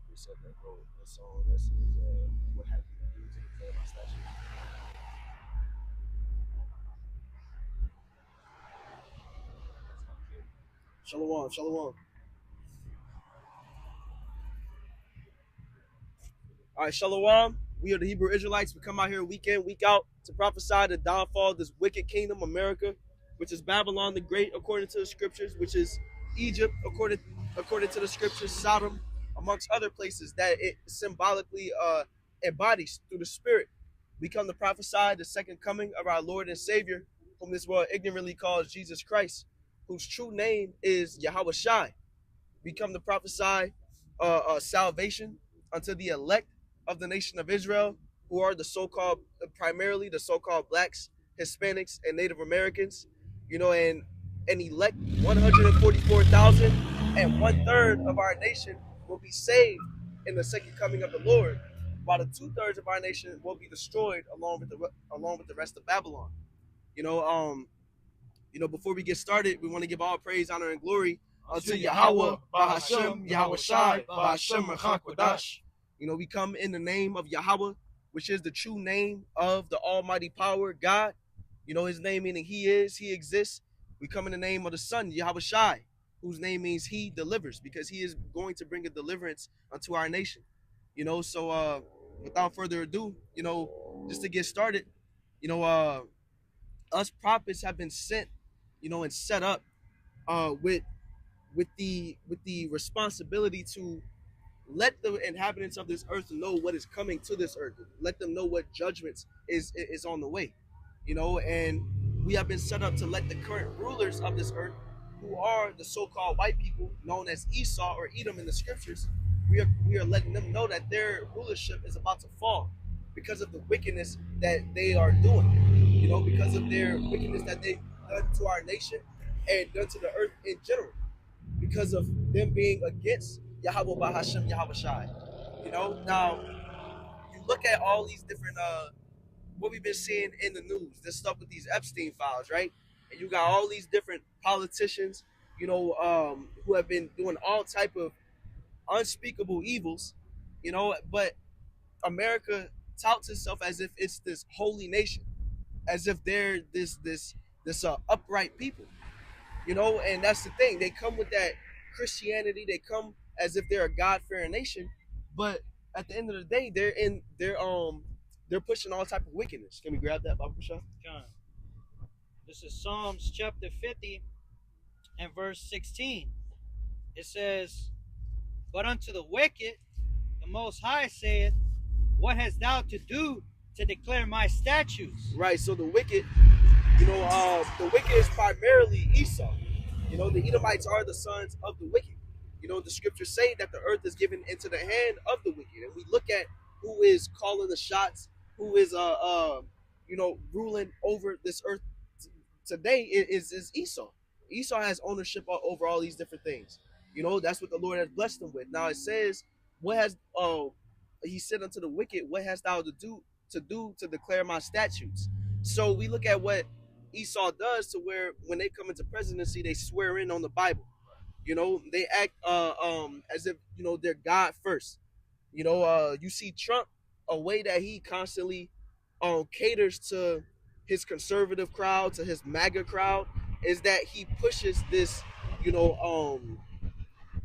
precept that wrote the song that says, "What have you to do to declare my statutes?" Shalom, shalom. All right, shalom. We are the Hebrew Israelites. We come out here week in, week out to prophesy the downfall of this wicked kingdom, America, which is Babylon the Great, according to the scriptures, which is Egypt, according to the scriptures, Sodom, amongst other places that it symbolically embodies through the Spirit. We come to prophesy the second coming of our Lord and Savior, whom this world ignorantly calls Jesus Christ, whose true name is Yahweh Shai. We come to prophesy salvation unto the elect of the nation of Israel, who are the so-called, primarily the so-called blacks, Hispanics, and Native Americans, and elect 144,000, and 1/3 of our nation will be saved in the second coming of the Lord, while the 2/3 of our nation will be destroyed along with the rest of Babylon. Before we get started, we want to give all praise, honor, and glory unto Yahweh, Bahashem, Yahweh Shai, Bahashem, Rechakwadash. We come in the name of Yahweh, which is the true name of the Almighty Power, God. His name meaning He is, He exists. We come in the name of the Son, Yahweh Shai, whose name means He delivers, because He is going to bring a deliverance unto our nation. So without further ado, just to get started, us prophets have been sent, and set up with the responsibility to let the inhabitants of this earth know what is coming to this earth. Let them know what judgments is on the way. And we have been set up to let the current rulers of this earth, who are the so-called white people known as Esau or Edom in the scriptures, we are letting them know that their rulership is about to fall because of the wickedness that they are doing. Because of their wickedness that they've done to our nation and done to the earth in general, because of them being against Yahweh Bahashem, Yahweh Shai. Now you look at all these different what we've been seeing in the news, this stuff with these Epstein files, right? And you got all these different politicians, who have been doing all type of unspeakable evils, but America touts itself as if it's this holy nation, as if they're this upright people, and that's the thing. They come with that Christianity. They come as if they're a God-fearing nation, but at the end of the day, they're pushing all type of wickedness. Can we grab that, Baba Shah? John. This is Psalms chapter 50 and verse 16. It says, "But unto the wicked, the Most High saith, What hast thou to do to declare my statutes?" Right. So the wicked, the wicked is primarily Esau. The Edomites are the sons of the wicked. The scriptures say that the earth is given into the hand of the wicked, and we look at who is calling the shots, who is ruling over this earth today is Esau. Esau has ownership over all these different things. That's what the Lord has blessed him with. Now it says, "What has he said unto the wicked, what hast thou to do to declare my statutes?" So we look at what Esau does, to where when they come into presidency, they swear in on the Bible. They act as if they're God first. You see Trump, a way that he constantly caters to his conservative crowd, to his MAGA crowd, is that he pushes this,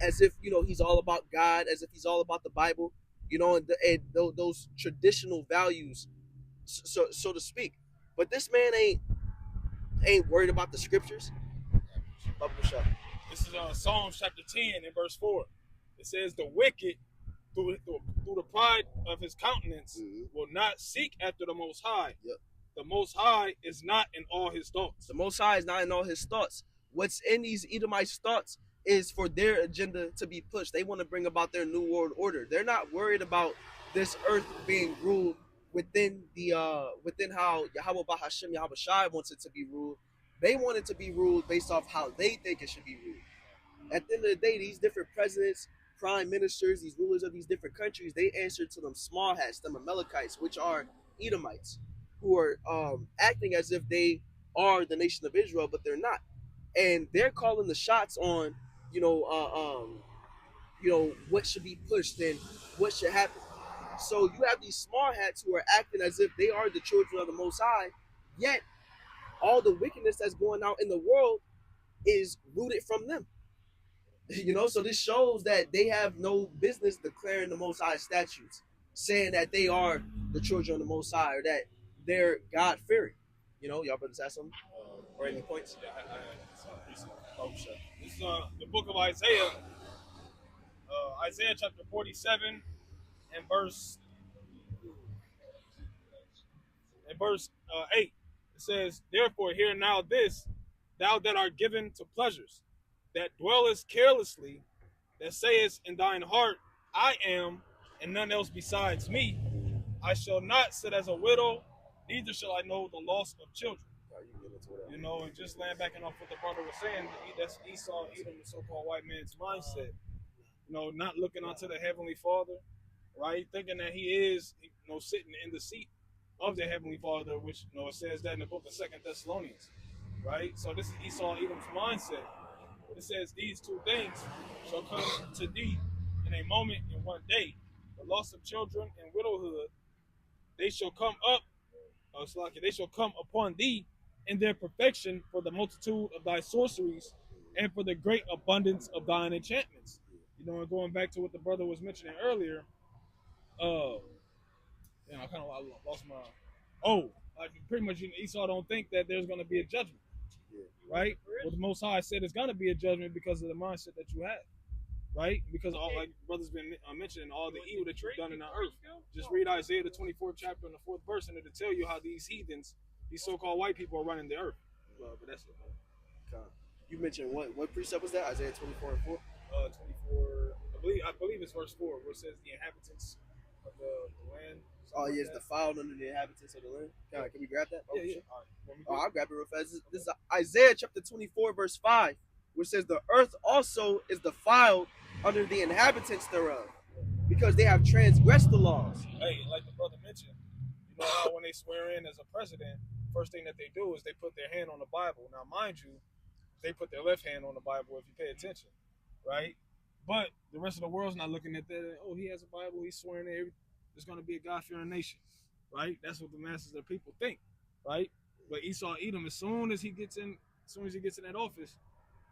as if he's all about God, as if he's all about the Bible, and those traditional values, so to speak. But this man ain't worried about the scriptures. This is Psalms chapter 10 and verse 4. It says, "The wicked, through the pride of his countenance, will not seek after the Most High." Yep. The Most High is not in all his thoughts. The Most High is not in all his thoughts. What's in these Edomites' thoughts is for their agenda to be pushed. They want to bring about their new world order. They're not worried about this earth being ruled within how Yahweh Bahashem, Yahweh Shai wants it to be ruled. They want it to be ruled based off how they think it should be ruled. At the end of the day, these different presidents, prime ministers, these rulers of these different countries, they answer to them small hats, them Amalekites, which are Edomites, who are acting as if they are the nation of Israel, but they're not. And they're calling the shots on, what should be pushed and what should happen. So you have these small hats who are acting as if they are the children of the Most High, yet all the wickedness that's going out in the world is rooted from them. So this shows that they have no business declaring the Most High statutes, saying that they are the children of the Most High or that they're God fearing. Y'all brothers have something or any points? Yeah, this is the book of Isaiah, Isaiah chapter 47 and verse 8. It says, "Therefore hear now this, thou that art given to pleasures, that dwellest carelessly, that sayest in thine heart, I am, and none else besides me. I shall not sit as a widow, neither shall I know the loss of children." And just laying back off what the brother was saying, that's Esau, Edom, the so-called white man's mindset. Not looking unto the Heavenly Father, right? Thinking that he is, sitting in the seat of the Heavenly Father, which, it says that in the book of 2 Thessalonians, right? So this is Esau, Edom's mindset. It says, "These two things shall come to thee in a moment, in one day. The loss of children and widowhood, they shall come up, they shall come upon thee in their perfection for the multitude of thy sorceries and for the great abundance of thine enchantments." And going back to what the brother was mentioning earlier, I kind of lost my. Pretty much Esau don't think that there's going to be a judgment, right? Well, the Most High said it's going to be a judgment because of the mindset that you have, right? Because all, like brother's been mentioning, all the evil that you've done in the earth. Just read Isaiah the 24th chapter and the 4th verse, and it'll tell you how these heathens, these so-called white people, are running the earth. But that's it. You mentioned what precept was that? Isaiah 24 and 4. 24. I believe it's verse 4, where it says the inhabitants of the land. Oh, yes, defiled under the inhabitants of the land. Can we grab that? Yeah. I'll grab it real fast. This is Isaiah chapter 24, verse 5, which says, "The earth also is defiled under the inhabitants thereof, because they have transgressed the laws." Hey, like the brother mentioned, how when they swear in as a president, first thing that they do is they put their hand on the Bible. Now, mind you, they put their left hand on the Bible if you pay attention, right? But the rest of the world's not looking at that. Oh, he has a Bible, he's swearing in. There's going to be a God-fearing nation, right? That's what the masses of the people think, right? But Esau, Edom, as soon as he gets in that office,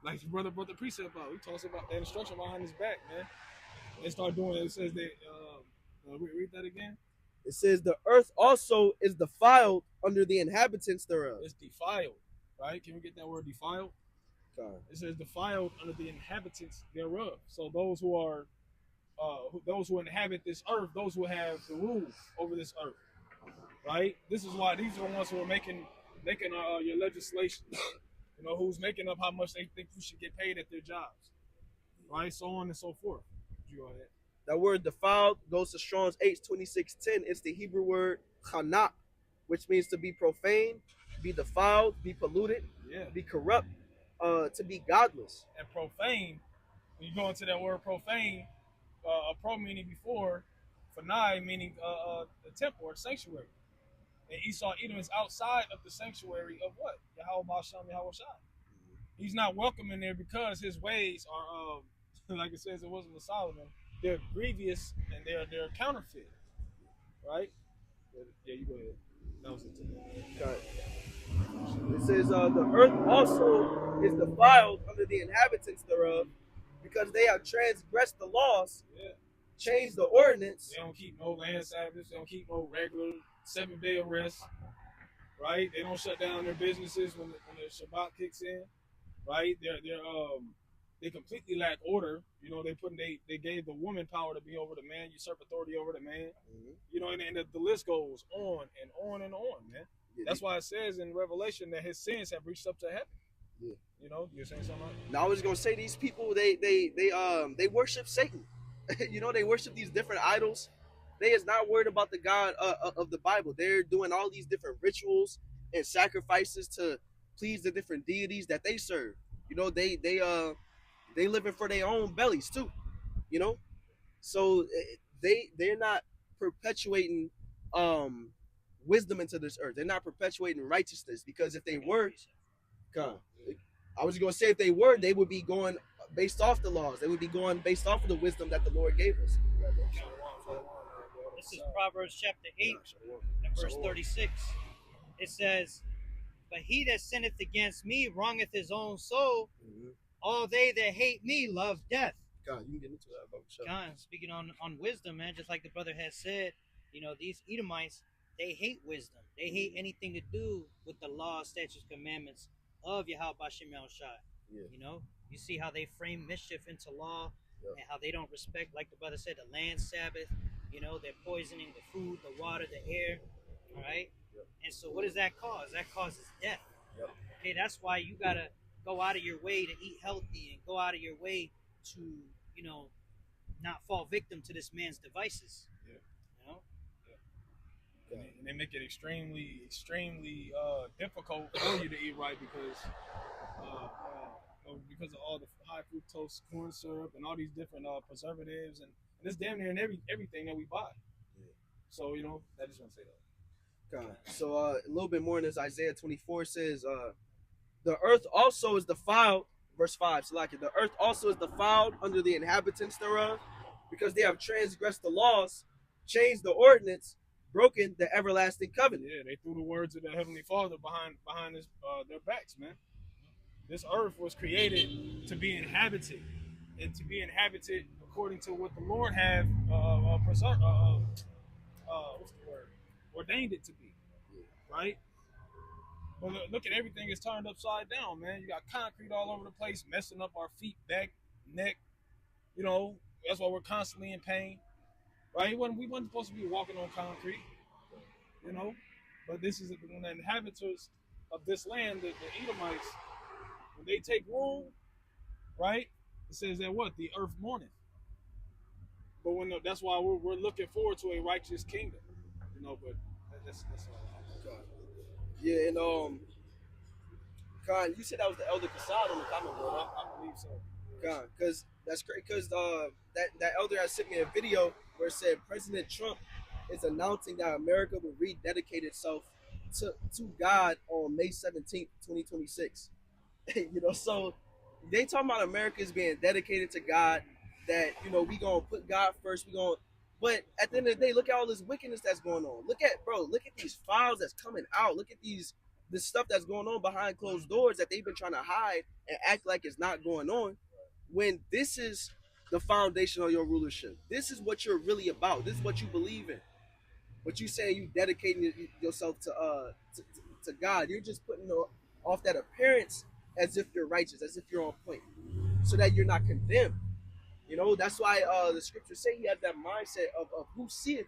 like the brother brought the precept out, he talks about that instruction behind his back, man. They start doing it. It says they, read that again. It says, "The earth also is defiled under the inhabitants thereof." It's defiled, right? Can we get that word defiled? It says defiled under the inhabitants thereof. So those who are, those who inhabit this earth, those who have the rule over this earth, right? This is why these are the ones who are making your legislation. Who's making up how much they think you should get paid at their jobs, right? So on and so forth. You go ahead. That word defiled goes to Strong's H2610. It's the Hebrew word chanak, which means to be profane, be defiled, be polluted, be corrupt, to be godless. And profane, when you go into that word profane, pro meaning before, fanai meaning the temple or sanctuary. And Esau, Edom is outside of the sanctuary of what? Yahweh Shem Yahweh Shai. He's not welcome in there because his ways are, like it says, it wasn't with Solomon. They're grievous and they're counterfeit, right? Yeah, you go ahead. That was it. Okay. It says, "The earth also is defiled under the inhabitants thereof, because they have transgressed the laws, changed the ordinance." They don't keep no land Sabbaths. They don't keep no regular 7-day rest, right? They don't shut down their businesses when the Shabbat kicks in, right? They completely lack order. They gave the woman power to be over the man, usurp authority over the man. And the list goes on and on and on, man. Yeah, that's why it says in Revelation that his sins have reached up to heaven. Yeah. You're saying something? Now I was gonna say these people they worship Satan. They worship these different idols. They is not worried about the God of the Bible. They're doing all these different rituals and sacrifices to please the different deities that they serve. They living for their own bellies too. So they're not perpetuating wisdom into this earth. They're not perpetuating righteousness, because if they were, I was gonna say if they were, they would be going based off the laws. They would be going based off of the wisdom that the Lord gave us. This is Proverbs chapter 8 and verse 36. It says, "But he that sinneth against me wrongeth his own soul. All they that hate me love death." God, you can get into that, bro. Sure. God, speaking on wisdom, man, just like the brother has said, these Edomites, they hate wisdom. They hate anything to do with the law, statutes, commandments of Yahweh Bashem Yahushai. Yeah. You see how they frame mischief into law, Yep. and how they don't respect, like the brother said, the land Sabbath. They're poisoning the food, the water, the air. All right. Yep. And so, what does that cause? That causes death. Yep. Okay, that's why you gotta go out of your way to eat healthy and go out of your way to, not fall victim to this man's devices. Yeah. Yeah. And they make it extremely, extremely difficult for you to eat right because of all the high fructose corn syrup and all these different preservatives and it's damn near in everything that we buy. Yeah. So I just want to say that. God. So a little bit more in this Isaiah 24 says, the earth also is defiled, verse 5, so like it, the earth also is defiled under the inhabitants thereof, because they have transgressed the laws, changed the ordinance, broken the everlasting covenant. Yeah, they threw the words of the Heavenly Father behind their backs, man. This earth was created to be inhabited, and to be inhabited according to what the Lord have ordained it to be, right? But look at everything is turned upside down, man. You got concrete all over the place, messing up our feet, back, neck. That's why we're constantly in pain, right? We wasn't supposed to be walking on concrete, But this is when the inhabitants of this land, the Edomites, when they take rule, right? It says that what? The earth mourneth. But that's why we're looking forward to a righteous kingdom, But that's all. Yeah, and Khan, you said that was the elder Kasad on the comment board. I believe so. Khan, because that's great. Because that elder has sent me a video where it said President Trump is announcing that America will rededicate itself to God on May 17th, 2026. So they talking about America is being dedicated to God. That we gonna put God first. But at the end of the day, look at all this wickedness that's going on. Look at these files that's coming out. Look at this stuff that's going on behind closed doors that they've been trying to hide and act like it's not going on. When this is the foundation of your rulership, this is what you're really about. This is what you believe in. What you saying you dedicating yourself to God. You're just putting off that appearance as if you're righteous, as if you're on point, so that you're not condemned. That's why the scriptures say he has that mindset of who seeth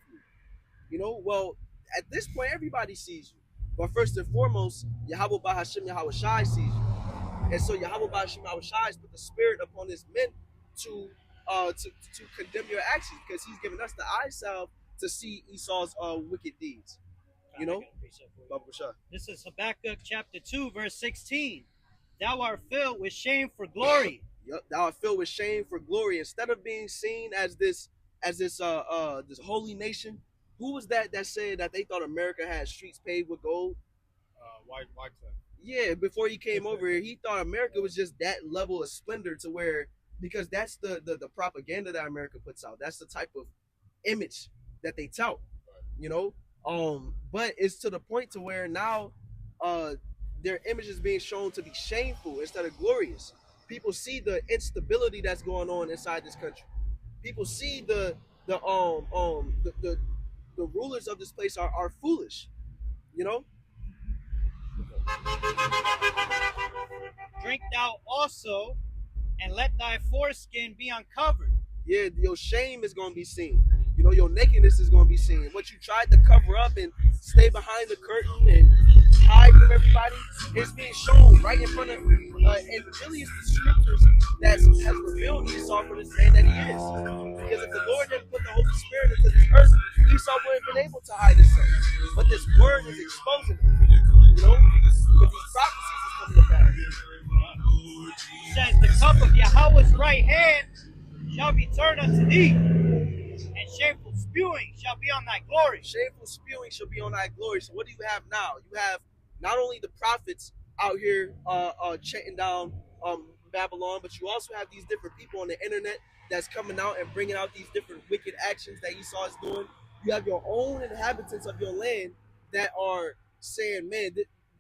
you. Well, at this point, everybody sees you. But first and foremost, Yahweh Bahashem Yahweh Shai sees you. And so Yahweh Bahashem Yahweh Shai has put the spirit upon his men to condemn your actions, because he's given us the eye salve to see Esau's wicked deeds. This is Habakkuk chapter 2, verse 16. Thou art filled with shame for glory. Yep, thou art filled with shame for glory. Instead of being seen as this holy nation, who was that said that they thought America had streets paved with gold? Wycliffe. Yeah, before he came over here, he thought America was just that level of splendor, to where, because that's the propaganda that America puts out. That's the type of image that they tout, But it's to the point to where now, their image is being shown to be shameful instead of glorious. People see the instability that's going on inside this country. People see the rulers of this place are foolish, Drink thou also, and let thy foreskin be uncovered. Yeah, your shame is going to be seen. Your nakedness is going to be seen. What you tried to cover up and stay behind the curtain and hide from everybody is being shown right in front of and really it's the scriptures that has revealed Esau for this man that he is. Because if the Lord didn't put the Holy Spirit into this earth, Esau wouldn't have been able to hide himself. But this word is exposing him. But these prophecies is coming to pass. It says, the cup of Yahweh's right hand shall be turned unto thee, and shameful spewing shall be on thy glory. Shameful spewing shall be on thy glory. So what do you have now? You have not only the prophets out here chanting down Babylon, but you also have these different people on the internet that's coming out and bringing out these different wicked actions that Esau is doing. You have your own inhabitants of your land that are saying, "Man,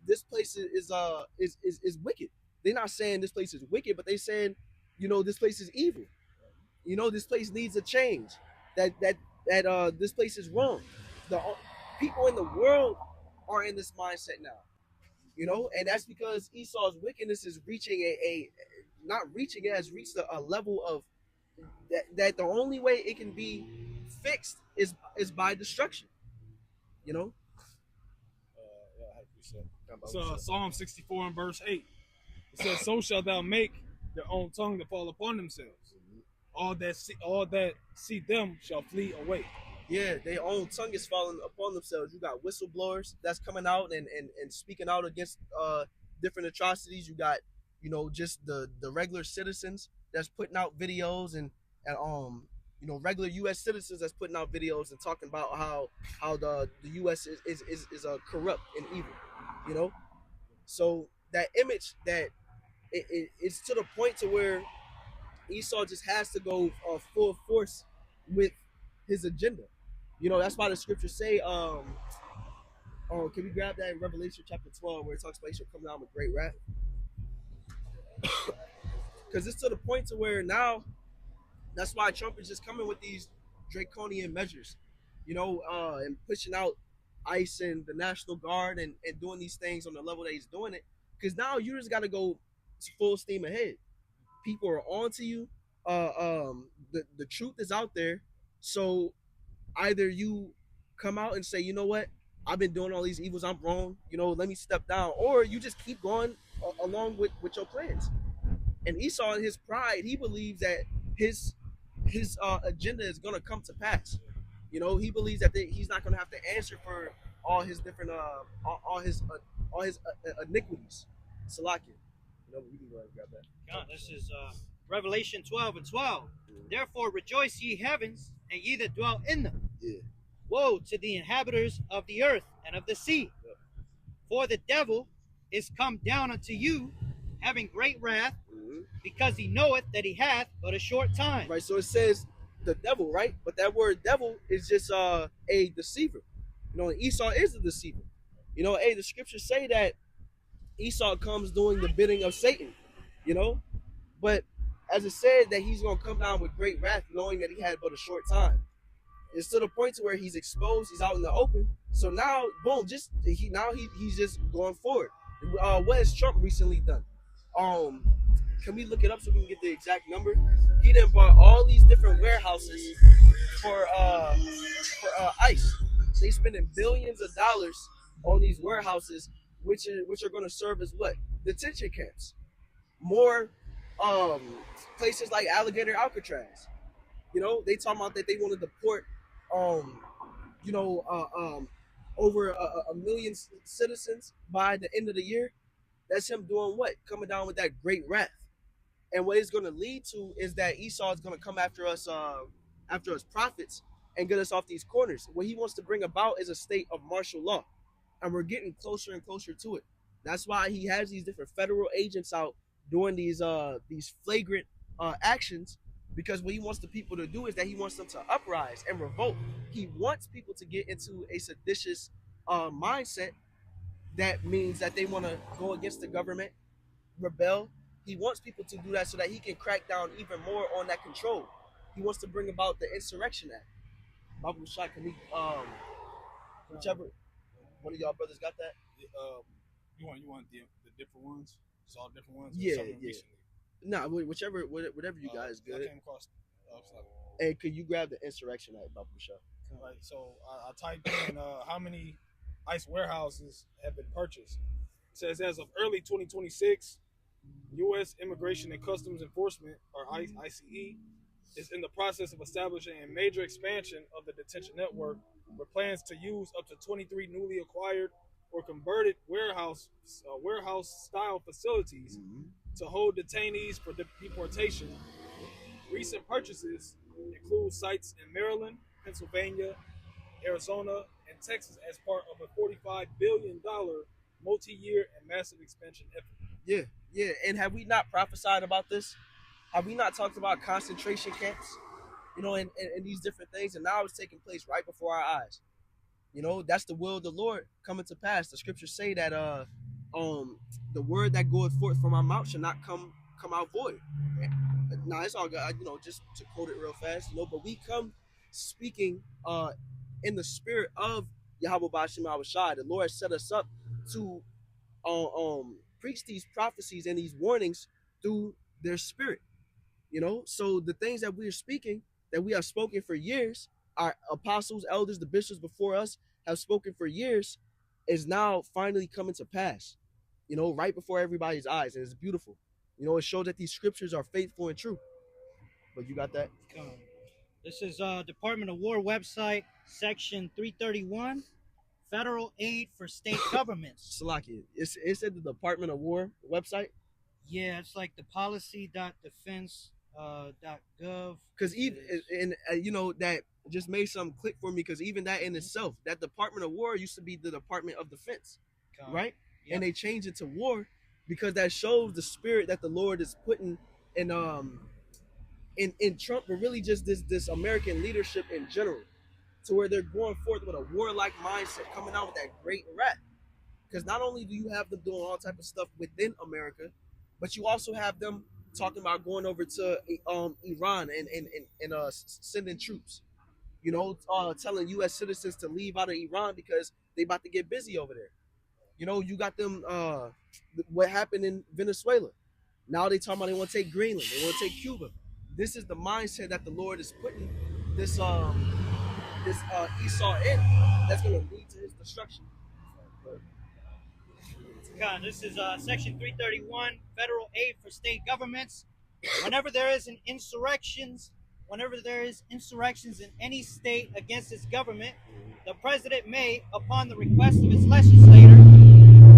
this place is wicked." They're not saying this place is wicked, but they saying, this place is evil. This place needs a change. That this place is wrong. The people in the world are in this mindset now. And that's because Esau's wickedness is reaching a not reaching, it has reached a level of that the only way it can be fixed is by destruction. So Psalm 64 and verse 8. It says, "So shalt thou make their own tongue to fall upon themselves. All that see them shall flee away." Yeah, their own tongue is falling upon themselves. You got whistleblowers that's coming out and speaking out against different atrocities. You got, just the regular citizens that's putting out videos and regular U.S. citizens that's putting out videos and talking about how the U.S. is corrupt and evil. So that image that it's to the point to where Esau just has to go full force with his agenda. That's why the scriptures say, can we grab that in Revelation chapter 12 where it talks about he shall come down with great wrath? Because it's to the point to where now that's why Trump is just coming with these draconian measures, and pushing out ICE and the National Guard and doing these things on the level that he's doing it. Because now you just got to go full steam ahead. People are on to you. The truth is out there. So either you come out and say, you know what, I've been doing all these evils, I'm wrong, let me step down, or you just keep going along with your plans. And Esau, in his pride, he believes that his agenda is going to come to pass. He believes that he's not going to have to answer for all his different all his iniquities. Salakia. We can go ahead and grab that. God, this is Revelation 12 and 12. Therefore rejoice, ye heavens, and ye that dwell in them. Yeah. Woe to the inhabitants of the earth and of the sea. Yeah. For the devil is come down unto you, having great wrath, because he knoweth that he hath but a short time. Right, so it says the devil, right? But that word devil is just a deceiver. Esau is a deceiver. The scriptures say that Esau comes doing the bidding of Satan, but as it said that he's going to come down with great wrath, knowing that he had but a short time. It's to the point to where he's exposed, he's out in the open. So now, boom, he's just going forward. What has Trump recently done? Can we look it up so we can get the exact number? He done bought all these different warehouses for ICE. They spending billions of dollars on these warehouses, which are going to serve as what? Detention camps. More places like Alligator Alcatraz. They talking about that they want to deport over a million citizens by the end of the year. That's him doing what? Coming down with that great wrath. And what it's going to lead to is that Esau is going to come after us prophets and get us off these corners. What he wants to bring about is a state of martial law. And we're getting closer and closer to it. That's why he has these different federal agents out doing these flagrant actions, because what he wants the people to do is that he wants them to uprise and revolt. He wants people to get into a seditious mindset. That means that they want to go against the government, rebel. He wants people to do that so that he can crack down even more on that control. He wants to bring about the Insurrection Act. Babu Shah, can we, whichever one of y'all brothers got that? You want the different ones? It's all different ones? Yeah. Nah, whatever you guys good. I came across. Hey, could you grab the Insurrection Act, Babu Shah? Right, so I typed in how many ICE warehouses have been purchased. It says as of early 2026, U.S. Immigration and Customs Enforcement, or ICE, is in the process of establishing a major expansion of the detention network with plans to use up to 23 newly acquired or converted warehouse-style facilities to hold detainees for deportation. Recent purchases include sites in Maryland, Pennsylvania, Arizona, and Texas as part of a $45 billion multi-year and massive expansion effort. Yeah, Yeah, and have we not prophesied about this? Have we not talked about concentration camps? And these different things, and now it's taking place right before our eyes. That's the will of the Lord coming to pass. The scriptures say that the word that goeth forth from our mouth shall not come out void. Now it's all good. Just to quote it real fast, but we come speaking in the spirit of Yahweh Bashim Awashai. The Lord set us up to preach these prophecies and these warnings through their spirit. So the things that we are speaking, that we have spoken for years, our apostles, elders, the bishops before us have spoken for years, is now finally coming to pass, right before everybody's eyes. And it's beautiful. It shows that these scriptures are faithful and true. But you got that? This is Department of War website, section 331, Federal Aid for State Governments. Salaki, it's at the Department of War website? Yeah, it's like the policy.defense.gov. Because even, that just made something click for me, because even that in itself, that Department of War used to be the Department of Defense, right? Yep. And they changed it to war because that shows the spirit that the Lord is putting in Trump, but really just this American leadership in general, to where they're going forth with a warlike mindset, coming out with that great rap. Because not only do you have them doing all type of stuff within America, but you also have them talking about going over to Iran and sending troops. Telling U.S. citizens to leave out of Iran because they about to get busy over there. You got them. What happened in Venezuela? Now they talking about they want to take Greenland. They want to take Cuba. This is the mindset that the Lord is putting this Esau in. That's going to lead to his destruction. God, this is section 331, Federal Aid for State Governments. Whenever there is insurrections in any state against its government, the president may, upon the request of its legislator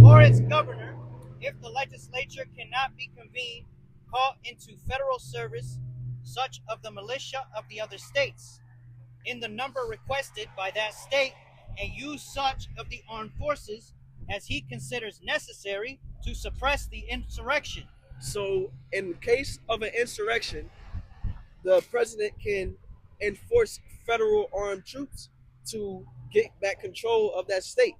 or its governor, if the legislature cannot be convened, call into federal service such of the militia of the other states in the number requested by that state, and use such of the armed forces as he considers necessary to suppress the insurrection. So in case of an insurrection, the president can enforce federal armed troops to get back control of that state.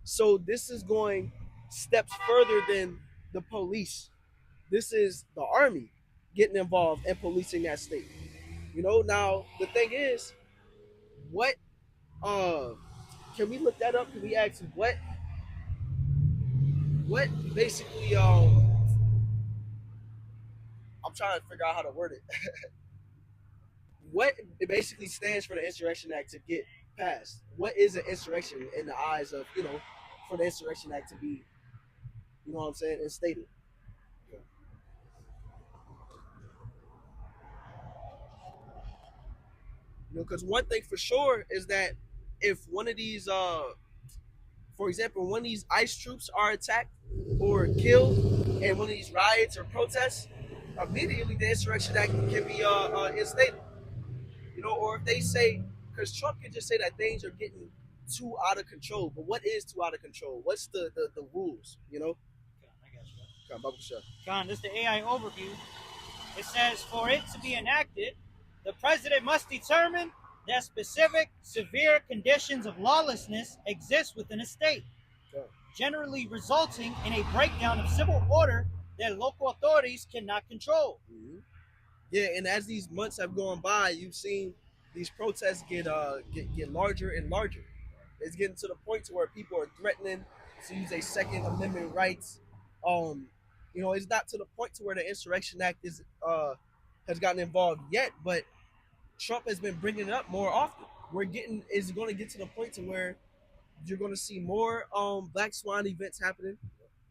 So this is going steps further than the police. This is the army getting involved and policing that state. Now the thing is, what can we look that up? Can we ask what basically I'm trying to figure out how to word it. What it basically stands for the Insurrection Act to get passed? What is an insurrection in the eyes of, for the Insurrection Act to be, instated? Because one thing for sure is that if one of these, for example, when these ICE troops are attacked or killed in one of these riots or protests, immediately the Insurrection Act can be instated. Or if they say, because Trump can just say that things are getting too out of control, but what is too out of control? What's the rules? I got you. John, this is the AI overview. It says, for it to be enacted, the president must determine that specific severe conditions of lawlessness exist within a state, generally resulting in a breakdown of civil order that local authorities cannot control. Mm-hmm. Yeah, and as these months have gone by, you've seen these protests get larger and larger. It's getting to the point to where people are threatening to use a Second Amendment rights. It's not to the point to where the Insurrection Act has gotten involved yet, but Trump has been bringing it up more often. It's going to get to the point to where you're going to see more Black Swan events happening,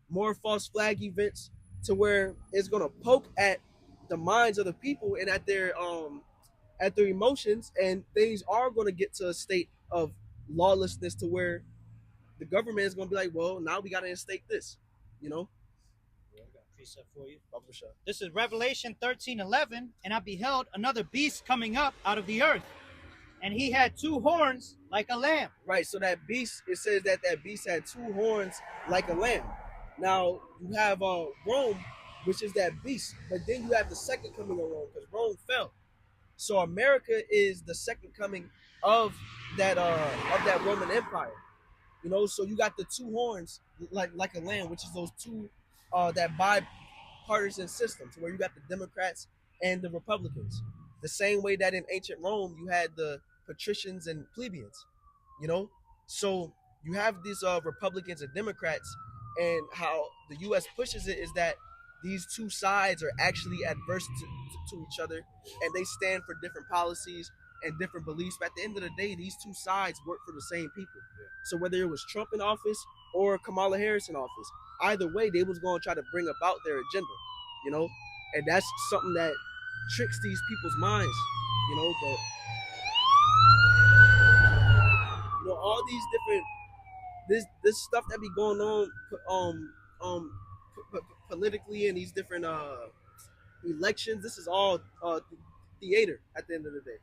more false flag events, to where it's going to poke at the minds of the people and at their emotions, and things are going to get to a state of lawlessness to where the government is going to be like, well, now we got to instate this, Yeah, I got a precept for you. This is Revelation 13:11, and I beheld another beast coming up out of the earth, and he had two horns like a lamb. Right, so that beast, it says that beast had two horns like a lamb. Now you have Rome, which is that beast, but then you have the second coming of Rome because Rome fell. So America is the second coming of that Roman Empire. You know, so you got the two horns like a lamb, which is those two that bipartisan systems where you got the Democrats and the Republicans. The same way that in ancient Rome you had the patricians and plebeians. You know, so you have these Republicans and Democrats, and how the U.S. pushes it is that these two sides are actually adverse to each other, and they stand for different policies and different beliefs. But at the end of the day, these two sides work for the same people. So whether it was Trump in office or Kamala Harris in office, either way, they was going to try to bring about their agenda. You know, and that's something that tricks these people's minds. You know, but all these different this stuff that be going on politically in these different elections. This is all theater at the end of the day.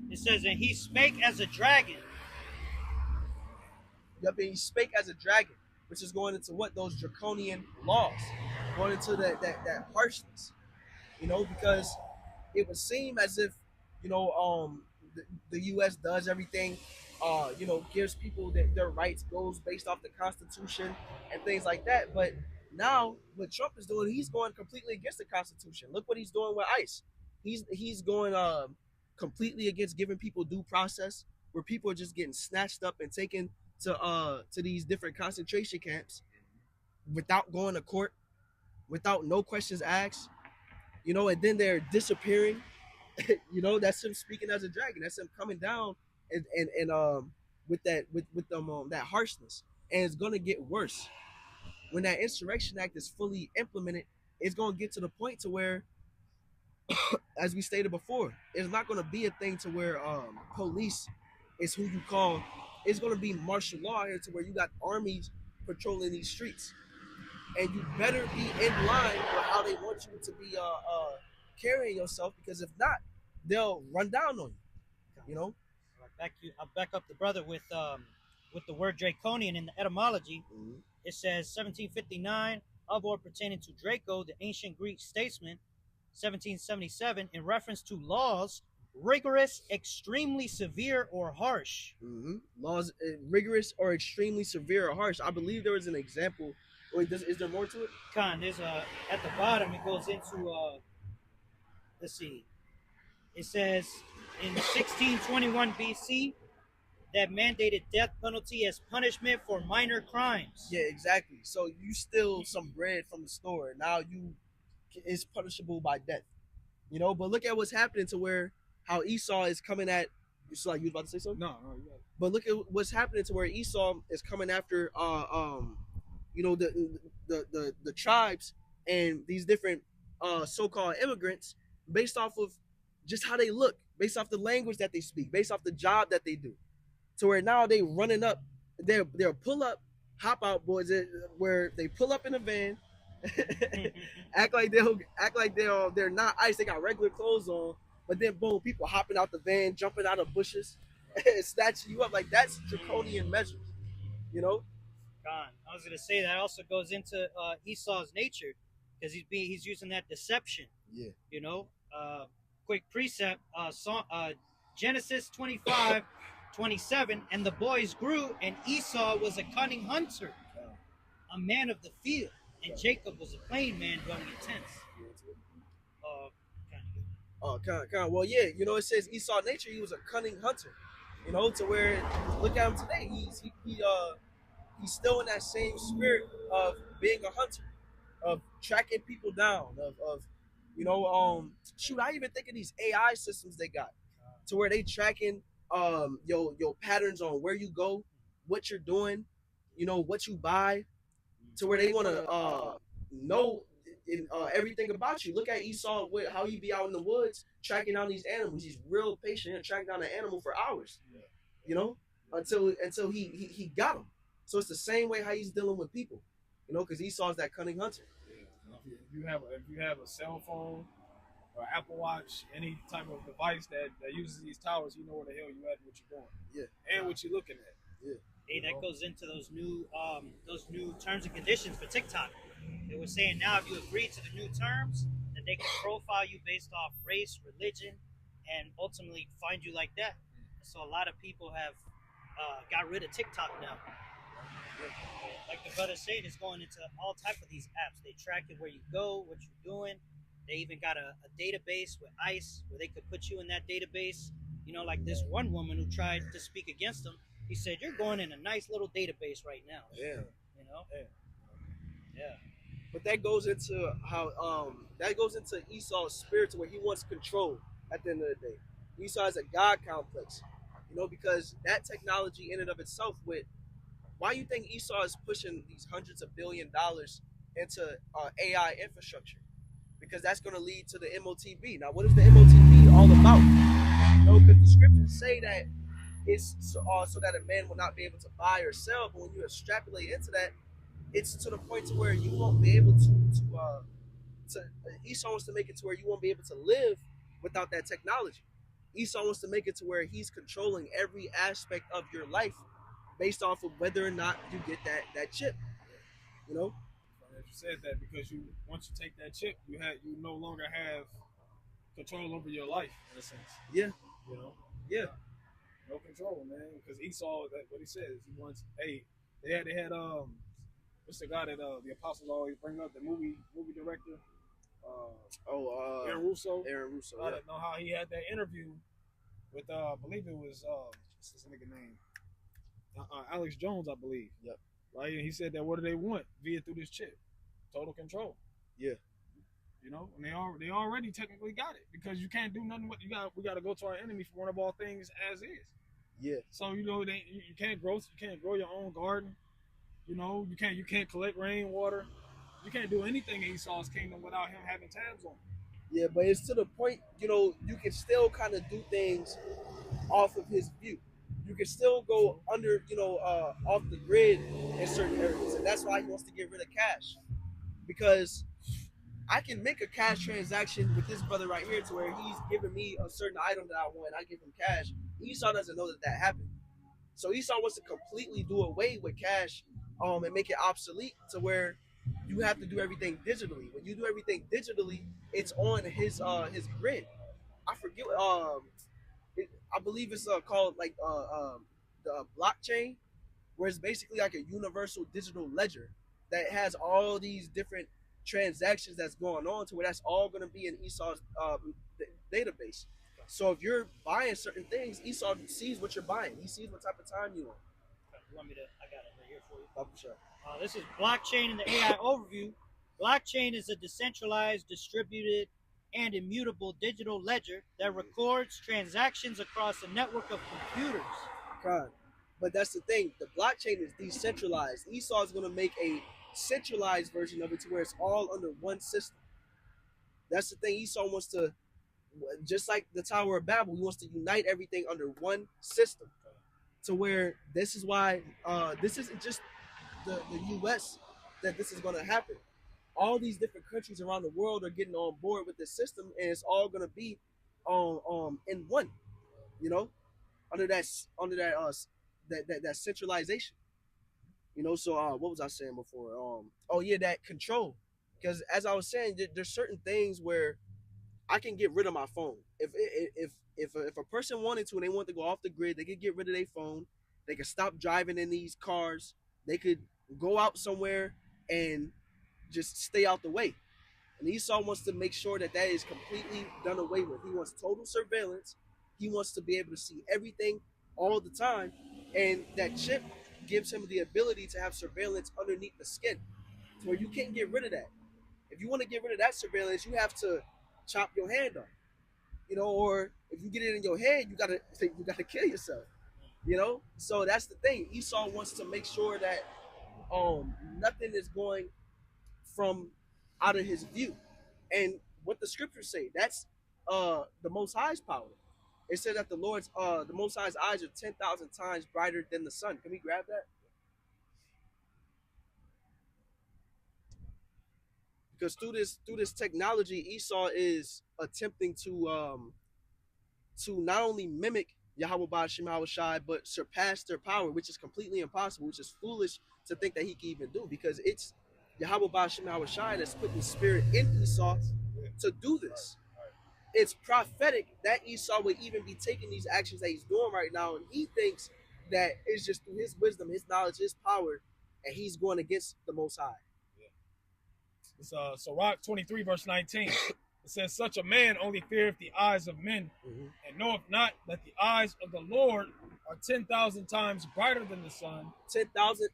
It says, and he spake as a dragon. Yep, and he spake as a dragon, which is going into what those draconian laws, going into that harshness. You know, because it would seem as if the U.S. does everything, gives people their rights, goes based off the Constitution and things like that. But now, what Trump is doing, he's going completely against the Constitution. Look what he's doing with ICE. He's going completely against giving people due process, where people are just getting snatched up and taken to these different concentration camps without going to court, without no questions asked. And then they're disappearing. That's him speaking as a dragon. That's him coming down and with that harshness. And it's gonna get worse when that Insurrection Act is fully implemented. It's gonna get to the point to where, as we stated before, it's not gonna be a thing to where police is who you call. It's gonna be martial law here, to where you got armies patrolling these streets, and you better be in line with how they want you to be carrying yourself, because if not, they'll run down on you. I'll back up the brother with the word draconian in the etymology. Mm-hmm. It says 1759, of or pertaining to Draco, the ancient Greek statesman. 1777, in reference to laws rigorous, extremely severe, or harsh. Mm-hmm. Laws rigorous or extremely severe or harsh. I believe there was an example. Wait, is there more to it? There's at the bottom it goes into let's see. It says in 1621 BC that mandated death penalty as punishment for minor crimes. Yeah, exactly. So you steal some bread from the store, now it's punishable by death. But look at what's happening to where how Esau is coming at. You was about to say something? No, you got it. But look at what's happening to where Esau is coming after the tribes and these different so-called immigrants, based off of just how they look, based off the language that they speak, based off the job that they do, to where now they running up, they're pull up, hop out boys, where they pull up in a van, act like they're not ICE, they got regular clothes on, but then boom, people hopping out the van, jumping out of bushes, snatching you up. Like, that's draconian measures. I was gonna say that also goes into Esau's nature, because he's using that deception. Yeah. Quick precept, Genesis 25:27, and the boys grew, and Esau was a cunning hunter, a man of the field, and Jacob was a plain man dwelling in tents. Well, yeah, it says Esau nature, he was a cunning hunter, to where, look at him today, he's still in that same spirit of being a hunter, of tracking people down, of shoot, I even think of these AI systems they got, to where they tracking your patterns on where you go, what you're doing, what you buy, to where they want to know everything about you. Look at Esau, how he be out in the woods tracking down these animals. He's real patient and tracking down an animal for hours, until he got them. So it's the same way how he's dealing with people, because Esau's that cunning hunter. Yeah. If you have a cell phone or Apple Watch, any type of device that uses these towers, you know where the hell you at and what you're doing. Yeah. And what you're looking at. Yeah. Hey, that goes into those new terms and conditions for TikTok. They were saying now if you agree to the new terms, that they can profile you based off race, religion, and ultimately find you like that. So a lot of people have got rid of TikTok now. Like the brother said, it's going into all type of these apps. They track it where you go, what you're doing. They even got a database with ICE where they could put you in that database. You know, like this one woman who tried to speak against him. He said, "You're going in a nice little database right now." Yeah. You know. Yeah. Yeah. But that goes into how that goes into Esau's spirit to where he wants control at the end of the day. Esau has a God complex, because that technology in and of itself with why you think Esau is pushing these hundreds of $billions into AI infrastructure? Because that's going to lead to the MOTB. Now, what is the MOTB all about? Because the scriptures say that it's so that a man will not be able to buy or sell. But when you extrapolate into that, it's to the point to where you won't be able to Esau wants to make it to where you won't be able to live without that technology. Esau wants to make it to where he's controlling every aspect of your life based off of whether or not you get that chip. You know? Funny that you said that because once you take that chip, you no longer have control over your life in a sense. Yeah. You know? Yeah. No control, man. Because Esau, what he says, he wants. Hey, they had what's the guy that the apostles always bring up, the movie director. Aaron Russo. Aaron Russo. I don't know how he had that interview with I believe it was what's his nigga name? Alex Jones, I believe. Yep. Right, and he said that what do they want via through this chip? Total control. Yeah. You know, and they already technically got it because you can't do nothing. We got to go to our enemy for one of all things as is. Yeah. So you can't grow your own garden. You know, you can't collect rainwater. You can't do anything in Esau's kingdom without him having tabs on. Yeah, but it's to the point, you can still kind of do things off of his view. You can still go under, off the grid in certain areas, and that's why he wants to get rid of cash, because I can make a cash transaction with this brother right here to where he's giving me a certain item that I want. I give him cash. Esau doesn't know that happened. So Esau wants to completely do away with cash, and make it obsolete to where you have to do everything digitally. When you do everything digitally, it's on his grid. I forget. I believe it's called like the blockchain, where it's basically like a universal digital ledger that has all these different transactions that's going on to where that's all going to be in Esau's database. So if you're buying certain things, Esau sees what you're buying. He sees what type of time you on. You want me to? I got it right here for you. Oh, for sure. This is blockchain in the AI overview. Blockchain is a decentralized, distributed, and immutable digital ledger that records transactions across a network of computers. God. But that's the thing. The blockchain is decentralized. Esau is going to make a centralized version of it to where it's all under one system. That's the thing. Esau wants to, just like the Tower of Babel, he wants to unite everything under one system. To where this is why this isn't just the U.S. that this is going to happen. All these different countries around the world are getting on board with this system, and it's all going to be in one, under that centralization. So what was I saying before? That control. Because as I was saying, there's certain things where I can get rid of my phone. If a person wanted to and they want to go off the grid, they could get rid of their phone. They could stop driving in these cars. They could go out somewhere and just stay out the way. And Esau wants to make sure that is completely done away with. He wants total surveillance. He wants to be able to see everything all the time. And that chip gives him the ability to have surveillance underneath the skin, to where you can't get rid of that. If you want to get rid of that surveillance, you have to chop your hand off. Or if you get it in your head, you gotta kill yourself. So that's the thing. Esau wants to make sure that nothing is going from out of his view. And what the scriptures say, that's the Most High's power. It said that the Most High's eyes are 10,000 times brighter than the sun. Can we grab that? Because through this technology, Esau is attempting to not only mimic Yahweh Ba'Shem Shai, but surpass their power, which is completely impossible, which is foolish to think that he can even do, because it's Yahweh Ba'Shem Shai that's putting the spirit in Esau to do this. It's prophetic that Esau would even be taking these actions that he's doing right now, and he thinks that it's just through his wisdom, his knowledge, his power, and he's going against the Most High. It's Sirach 23, verse 19. It says, such a man only feareth the eyes of men, and knoweth not that the eyes of the Lord are 10,000 times brighter than the sun. 10,000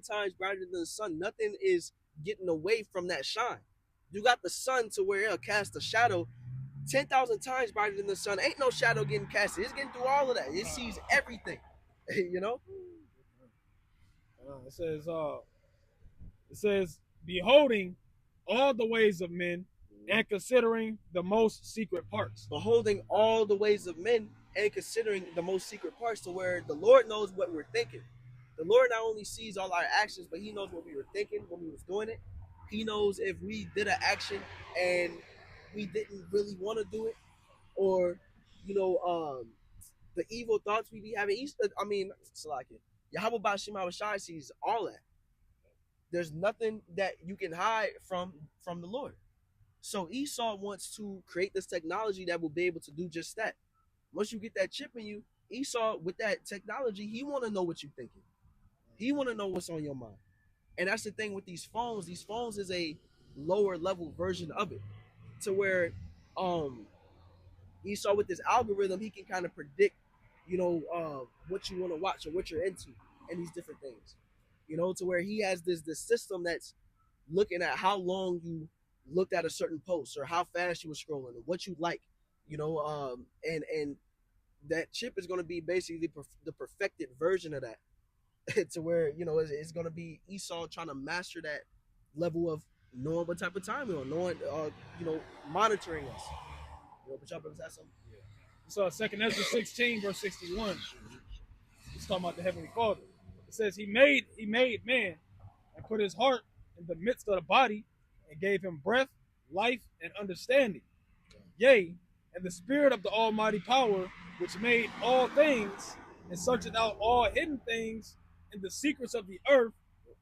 times brighter than the sun. Nothing is getting away from that shine. You got the sun to where it'll cast a shadow 10,000 times brighter than the sun. Ain't no shadow getting casted. It's getting through all of that. It sees everything. You know? It says, beholding all the ways of men and considering the most secret parts. Beholding all the ways of men and considering the most secret parts, to where the Lord knows what we're thinking. The Lord not only sees all our actions, but he knows what we were thinking when we was doing it. He knows if we did an action and we didn't really want to do it, or, you know, the evil thoughts we be having. I mean, Salakia, Yahweh Ba'Shem Shai sees all that. There's nothing that you can hide from the Lord. So Esau wants to create this technology that will be able to do just that. Once you get that chip in you, Esau, with that technology, he want to know what you're thinking. He want to know what's on your mind. And that's the thing with these phones. These phones is a lower level version of it, to where Esau, with this algorithm, he can kind of predict, you know, what you want to watch or what you're into and these different things. You know, to where he has this system that's looking at how long you looked at a certain post, or how fast you were scrolling, or what you like, you know, and that chip is going to be basically the perfected version of that. To where, you know, it's going to be Esau trying to master that level of knowing what type of time we're on, knowing, you know, monitoring us. You know, but y'all brothers have something? So 2 Ezra 16, verse 61. It's talking about the Heavenly Father. It says, he made man and put his heart in the midst of the body and gave him breath, life, and understanding. Yea, and the spirit of the almighty power, which made all things and searcheth out all hidden things in the secrets of the earth.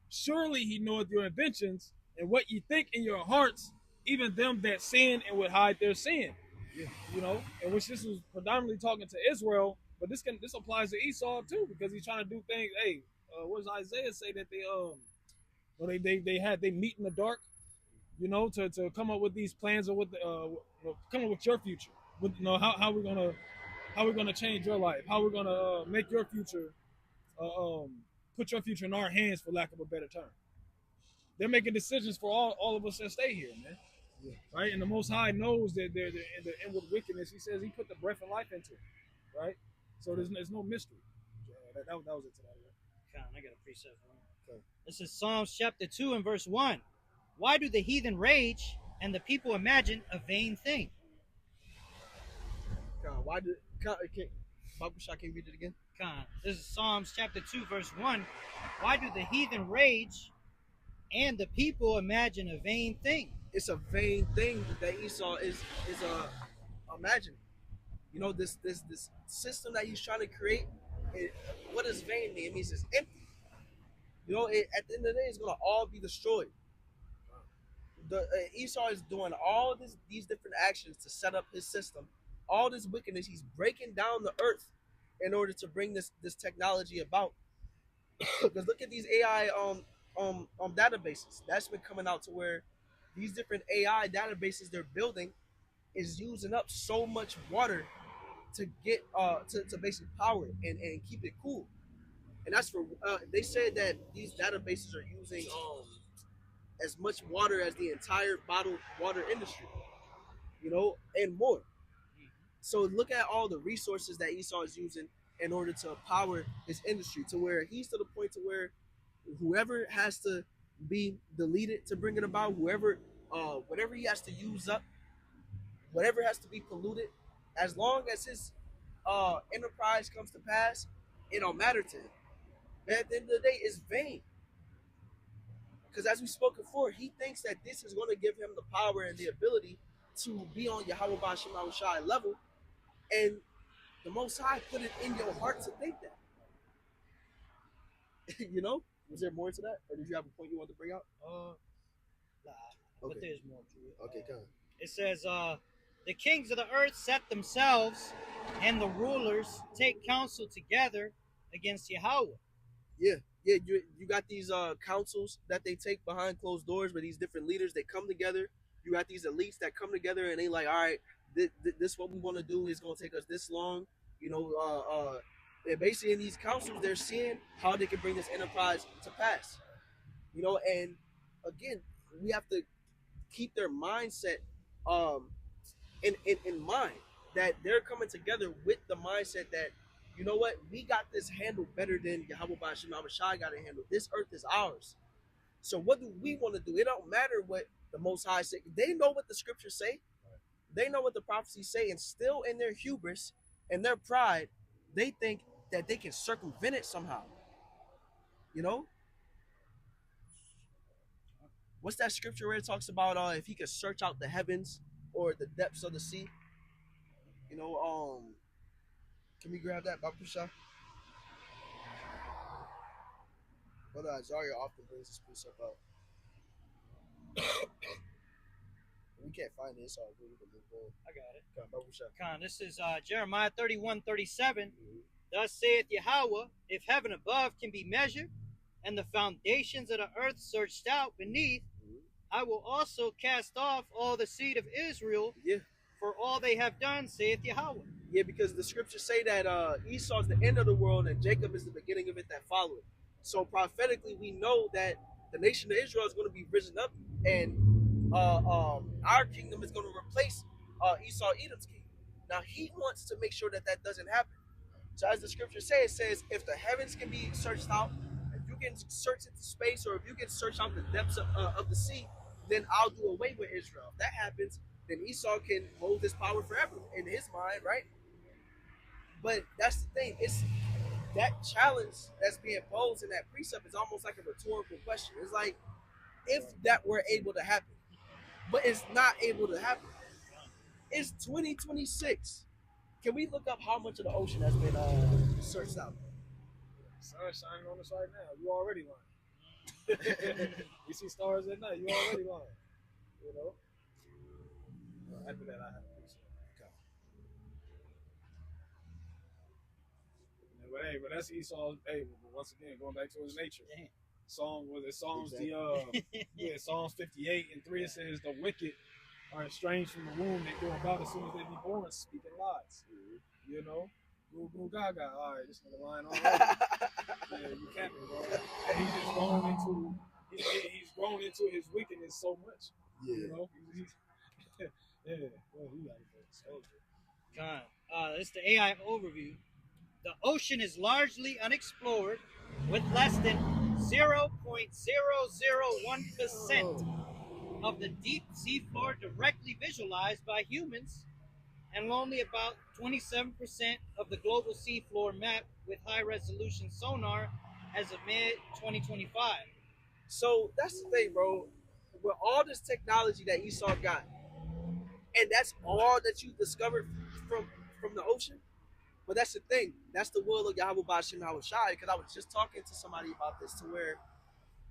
Surely he knoweth your inventions and what ye think in your hearts, even them that sin and would hide their sin. Yeah. You know, and which this was predominantly talking to Israel, but this applies to Esau too, because he's trying to do things. Hey, what does Isaiah say that they meet in the dark, you know, to come up with these plans, or come up with your future, with, you know, how we're gonna change your life, how we're gonna make your future, put your future in our hands, for lack of a better term. They're making decisions for all of us that stay here, man. Yeah. Right, and the Most High knows that they're in the inward wickedness. He says he put the breath of life into it, right? So there's no mystery. That was it today. Right? I got a precept for him. Okay. This is Psalms chapter 2 and verse 1. Why do the heathen rage and the people imagine a vain thing? Why do Babusha, can you read it again? This is Psalms chapter 2 verse 1. Why do the heathen rage and the people imagine a vain thing? It's a vain thing that Esau is imagining. You know, this system that he's trying to create. What does vain mean? It means it's empty. You know, at the end of the day, it's gonna all be destroyed. Esau is doing all these different actions to set up his system. All this wickedness, he's breaking down the earth in order to bring this technology about. Because look at these AI databases that's been coming out, to where these different AI databases they're building is using up so much water to get to basically power it and keep it cool. And that's for they said that these databases are using as much water as the entire bottled water industry, you know, and more. So look at all the resources that Esau is using in order to power his industry, to where he's to the point to where whoever has to be deleted to bring it about, whatever he has to use up, whatever has to be polluted, as long as his enterprise comes to pass, it don't matter to him. And at the end of the day, it's vain. Because as we spoke before, he thinks that this is going to give him the power and the ability to be on Yahweh Ba'Shem Shai level, and The Most High put it in your heart to think that. You know? Was there more to that? Or did you have a point you wanted to bring out? Nah, Okay. but there's more to it. Okay, come on. It says, the kings of the earth set themselves, and the rulers take counsel together against Yahweh. Yeah, you got these councils that they take behind closed doors, where these different leaders, they come together. You got these elites that come together and they like, all right, this what we want to do is going to take us this long. You know, and basically in these councils, they're seeing how they can bring this enterprise to pass. You know, and again, we have to keep their mindset in mind, that they're coming together with the mindset that, you know what, we got this handled better than Yahweh Bashim Shai got it handled. This earth is ours. So what do we want to do? It don't matter what the Most High say. They know what the scriptures say. They know what the prophecies say, and still in their hubris and their pride, they think that they can circumvent it somehow. You know? What's that scripture where it talks about if he could search out the heavens or the depths of the sea? You know, can we grab that, Bakusha? Brother Azaria often brings this precept up. We can't find it, so we can move on. I got it. Come on, Bakusha. Con, this is Jeremiah 31:37. Thus saith Yahweh, if heaven above can be measured, and the foundations of the earth searched out beneath, I will also cast off all the seed of Israel for all they have done, saith Yahweh. Yeah, because the scriptures say that Esau is the end of the world and Jacob is the beginning of it that follow it. So prophetically, we know that the nation of Israel is going to be risen up, and our kingdom is going to replace Esau, Edom's kingdom. Now, he wants to make sure that that doesn't happen. So as the scripture says, it says, if the heavens can be searched out, if you can search into space, or if you can search out the depths of the sea, then I'll do away with Israel. If that happens, then Esau can hold his power forever in his mind, right? But that's the thing. It's that challenge that's being posed in that precept is almost like a rhetorical question. It's like, if that were able to happen, but it's not able to happen. It's 2026. Can we look up how much of the ocean has been searched out? The sun's shining on us right now. You already lying. We see stars at night. You already lying. You know. After that, I have a piece. Okay. But that's Esau. Hey, once again, going back to his nature. Damn. Psalms Exactly. Psalms 58:3 it says the wicked are estranged from the womb. They go about as soon as they be born, speaking lies. You know, goo gaga. All right, this nigga lying already. Yeah, you capping, bro. And he's just he's grown into his wickedness so much. Yeah. You know, yeah. Well, he got it. Soldier. Con, it's the AI overview. The ocean is largely unexplored, with less than 0.001% of the deep seafloor directly visualized by humans, and only about 27% of the global seafloor mapped with high-resolution sonar as of mid-2025. So that's the thing, bro. With all this technology that Esau got, and that's all that you discovered from the ocean. But that's the thing. That's the will of Yahweh Bashim Shai. Because I was just talking to somebody about this, to where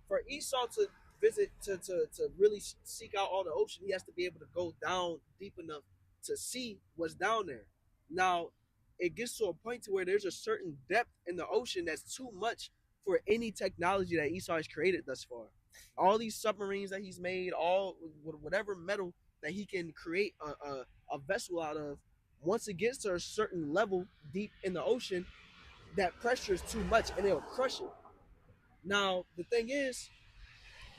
for Esau to visit, to really seek out all the ocean, he has to be able to go down deep enough to see what's down there. Now, it gets to a point to where there's a certain depth in the ocean that's too much for any technology that Esau has created thus far. All these submarines that he's made, all whatever metal that he can create a vessel out of, once it gets to a certain level deep in the ocean, that pressure is too much and it'll crush it. Now, the thing is,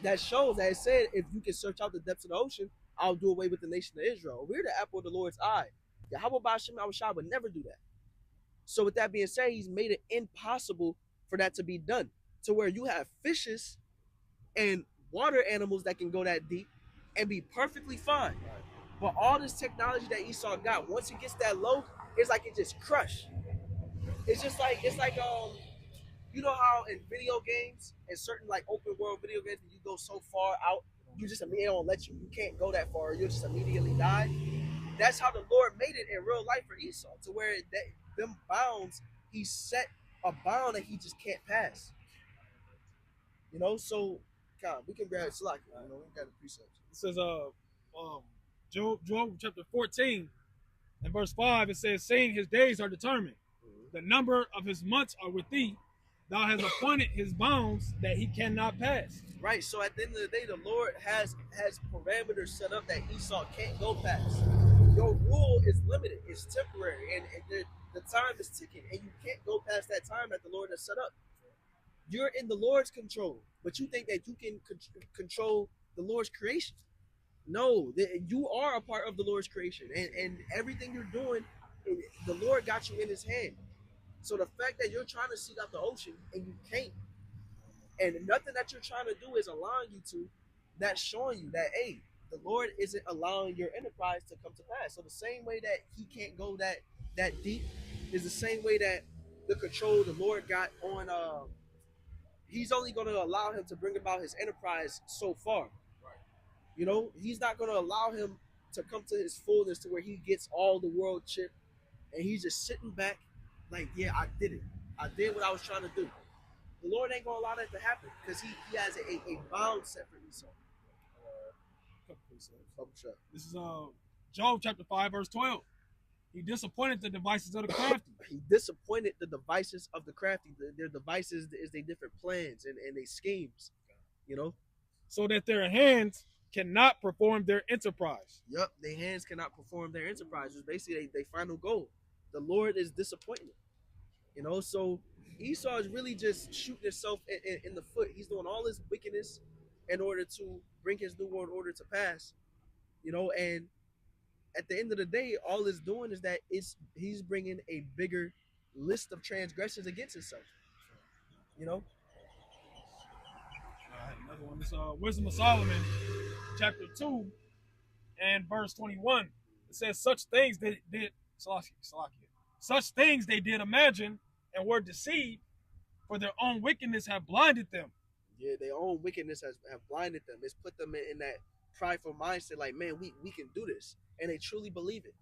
that shows that it said, if you can search out the depths of the ocean, I'll do away with the nation of Israel. We're the apple of the Lord's eye. Yahweh Bashim Shai would never do that. So with that being said, he's made it impossible for that to be done. To where you have fishes and water animals that can go that deep and be perfectly fine. But all this technology that Esau got, once it gets that low, it's like it just crushed. It's like you know how in video games, in certain like open world video games, when you go so far out, you just immediately don't let you can't go that far, you'll just immediately die. That's how the Lord made it in real life for Esau, to where that them bounds, he set a bound that he just can't pass. You know, so God, we can grab slack. You know, we got the precepts. It says, Job chapter 14 and verse 5, it says, saying his days are determined. The number of his months are with thee. Thou hast appointed his bounds that he cannot pass. Right. So at the end of the day, the Lord has parameters set up that Esau can't go past. Your rule is limited. It's temporary, and the time is ticking, and you can't go past that time that the Lord has set up. You're in the Lord's control, but you think that you can control the Lord's creation. No, you are a part of the Lord's creation, and everything you're doing, the Lord got you in his hand. So the fact that you're trying to seek out the ocean and you can't, and nothing that you're trying to do is allowing you to, that's showing you that, hey, the Lord isn't allowing your enterprise to come to pass. So the same way that he can't go that deep is the same way that the control the Lord got on, he's only going to allow him to bring about his enterprise so far. You know, he's not going to allow him to come to his fullness to where he gets all the world chip and he's just sitting back like, yeah, I did it. I did what I was trying to do. The Lord ain't going to allow that to happen because he has a bound set for Esau. This is Job chapter 5, verse 12. He disappointed the devices of the crafty. He disappointed the devices of the crafty. Their devices is their different plans and their schemes, you know? So that their hands cannot perform their enterprise. Yep, their hands cannot perform their enterprise. It's basically their final goal. The Lord is disappointed. You know, so Esau is really just shooting himself in the foot. He's doing all this wickedness in order to bring his new world order to pass. You know, and at the end of the day, all it's doing is that he's bringing a bigger list of transgressions against himself. You know? All right, another one. This Wisdom of Solomon, chapter 2 and verse 21. It says, such things they did, such things they did imagine and were deceived, for their own wickedness have blinded them. Yeah, their own wickedness have blinded them. It's put them in that prideful mindset, like, man, we can do this, and they truly believe it.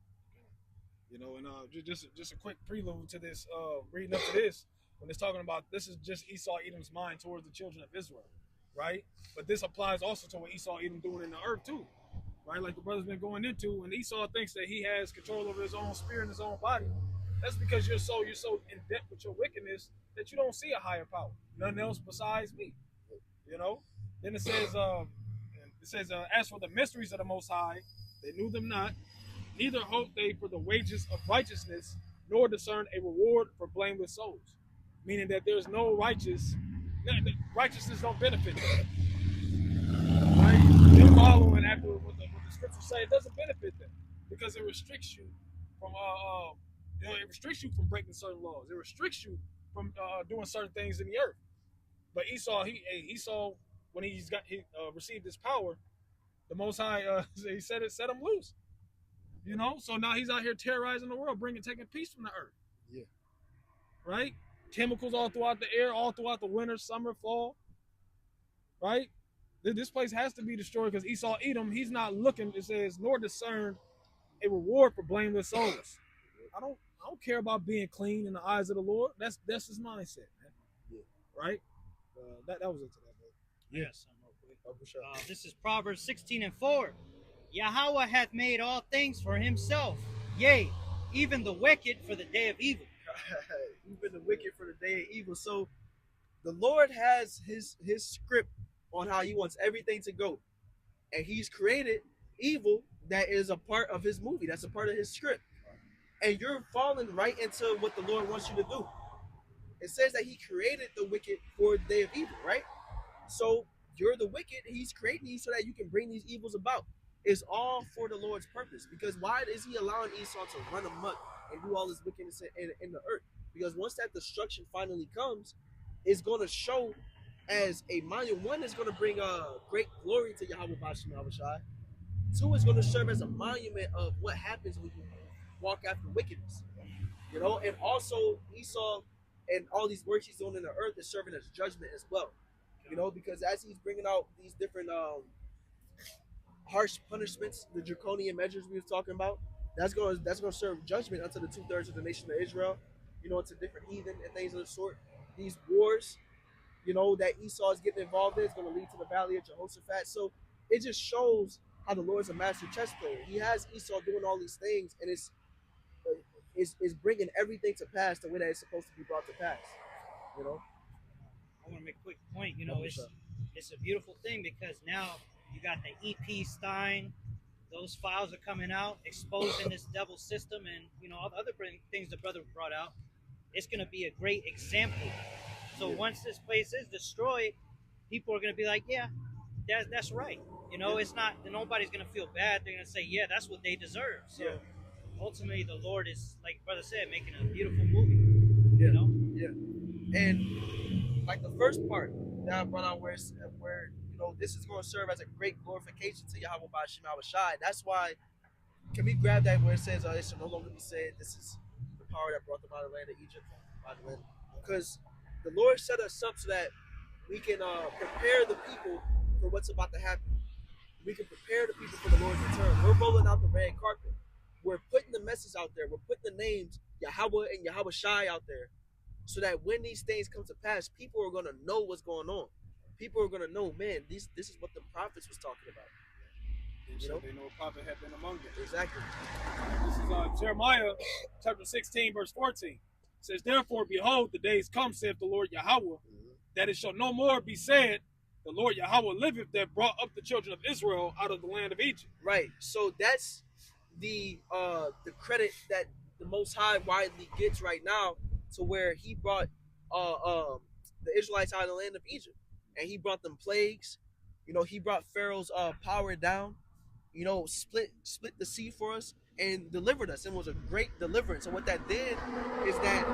You know, and just a quick prelude to this, reading up to this, when it's talking about this is just Esau Edom's mind towards the children of Israel, right? But this applies also to what Esau Edom doing in the earth too, right? Like the brother's been going into, and Esau thinks that he has control over his own spirit and his own body. That's because you're so in debt with your wickedness that you don't see a higher power, none else besides me. You know. Then it says, as for the mysteries of the Most High, they knew them not, neither hoped they for the wages of righteousness, nor discerned a reward for blameless souls. Meaning that there's no righteousness don't benefit them. Right? Them following after what the scriptures say, it doesn't benefit them because it restricts you from it restricts you from breaking certain laws. It restricts you from doing certain things in the earth. But Esau, Esau, when he received his power, the Most High he set him loose. You know, so now he's out here terrorizing the world, taking peace from the earth. Yeah. Right? Chemicals all throughout the air, all throughout the winter, summer, fall. Right? This place has to be destroyed because Esau Edom, he's not looking, it says, nor discerned a reward for blameless souls. I don't care about being clean in the eyes of the Lord. That's his mindset, man. Yeah. Right? That was it to that, bro. Yes, real quick. This is Proverbs 16:4. Yahweh hath made all things for himself, yea, even the wicked for the day of evil. Even the wicked for the day of evil. So the Lord has his script on how he wants everything to go. And he's created evil that is a part of his movie. That's a part of his script. And you're falling right into what the Lord wants you to do. It says that he created the wicked for the day of evil, right? So you're the wicked. He's creating you so that you can bring these evils about. It's all for the Lord's purpose. Because why is he allowing Esau to run amok and do all this wickedness in the earth? Because once that destruction finally comes, it's going to show as a monument. One is going to bring great glory to Yahweh Bashim Abishai. Two is going to serve as a monument of what happens when you walk after wickedness. You know, and also Esau and all these works he's doing in the earth is serving as judgment as well. You know, because as he's bringing out these different harsh punishments, the draconian measures we were talking about, That's gonna serve judgment unto the 2/3 of the nation of Israel, to different heathen and things of the sort. These wars, that Esau is getting involved in is going to lead to the valley of Jehoshaphat. So it just shows how the Lord's a master chess player. He has Esau doing all these things, and it's bringing everything to pass the way that it's supposed to be brought to pass. You know. I want to make a quick point. It's a beautiful thing because now you got the EP Stein. Those files are coming out, exposing this devil system, and all the other things the brother brought out. It's going to be a great example. So once this place is destroyed, people are going to be like, yeah, that's right. It's not, nobody's going to feel bad. They're going to say, yeah, that's what they deserve. So ultimately, the Lord is, like brother said, making a beautiful movie. Yeah. And like the first part that I brought out where this is going to serve as a great glorification to Yahweh by Shem Shai. That's why, can we grab that where it says, it shall no longer be said, this is the power that brought them out of the land of Egypt? Because the Lord set us up so that we can prepare the people for what's about to happen. We can prepare the people for the Lord's return. We're rolling out the red carpet. We're putting the message out there. We're putting the names Yahweh and Yahweh Shai out there, so that when these things come to pass, people are going to know what's going on. People are going to know, man, this is what the prophets was talking about. They know a prophet had been among them. Exactly. This is Jeremiah chapter 16, verse 14. It says, therefore, behold, the days come, saith the Lord Yahweh, that it shall no more be said, the Lord Yahweh liveth, that brought up the children of Israel out of the land of Egypt. Right. So that's the credit that the Most High widely gets right now, to where he brought the Israelites out of the land of Egypt, and he brought them plagues. He brought Pharaoh's power down. Split the sea for us and delivered us. It was a great deliverance. And what that did is that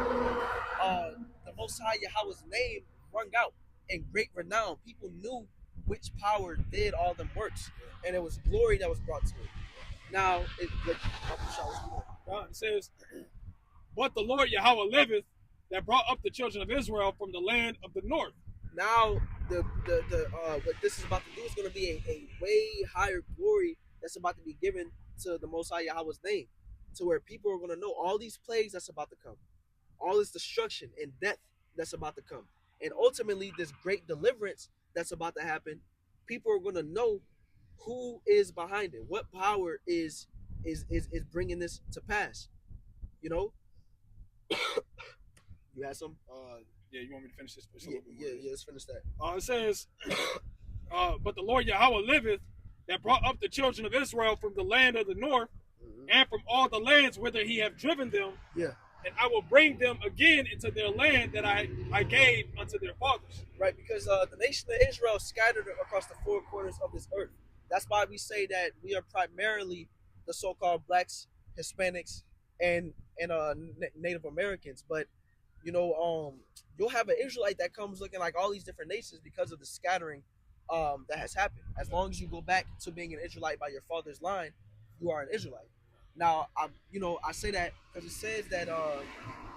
the Most High Yahweh's name rung out in great renown. People knew which power did all them works, and it was glory that was brought to it. Now, it says, but the Lord Yahweh liveth, that brought up the children of Israel from the land of the north. Now, what this is about to do is going to be a way higher glory that's about to be given to the Most High Yahweh's name, to where people are going to know all these plagues that's about to come, all this destruction and death that's about to come, and ultimately this great deliverance that's about to happen. People are going to know who is behind it, what power is bringing this to pass. You had some? Yeah, you want me to finish this? Yeah, let's finish that. It says, but the Lord Yahweh liveth, that brought up the children of Israel from the land of the north, and from all the lands whither he hath driven them. Yeah. And I will bring them again into their land that I gave unto their fathers. Right, because the nation of Israel scattered across the four corners of this earth. That's why we say that we are primarily the so-called blacks, Hispanics, and Native Americans. But you'll have an Israelite that comes looking like all these different nations because of the scattering that has happened. As long as you go back to being an Israelite by your father's line, you are an Israelite. Now, I say that because it says that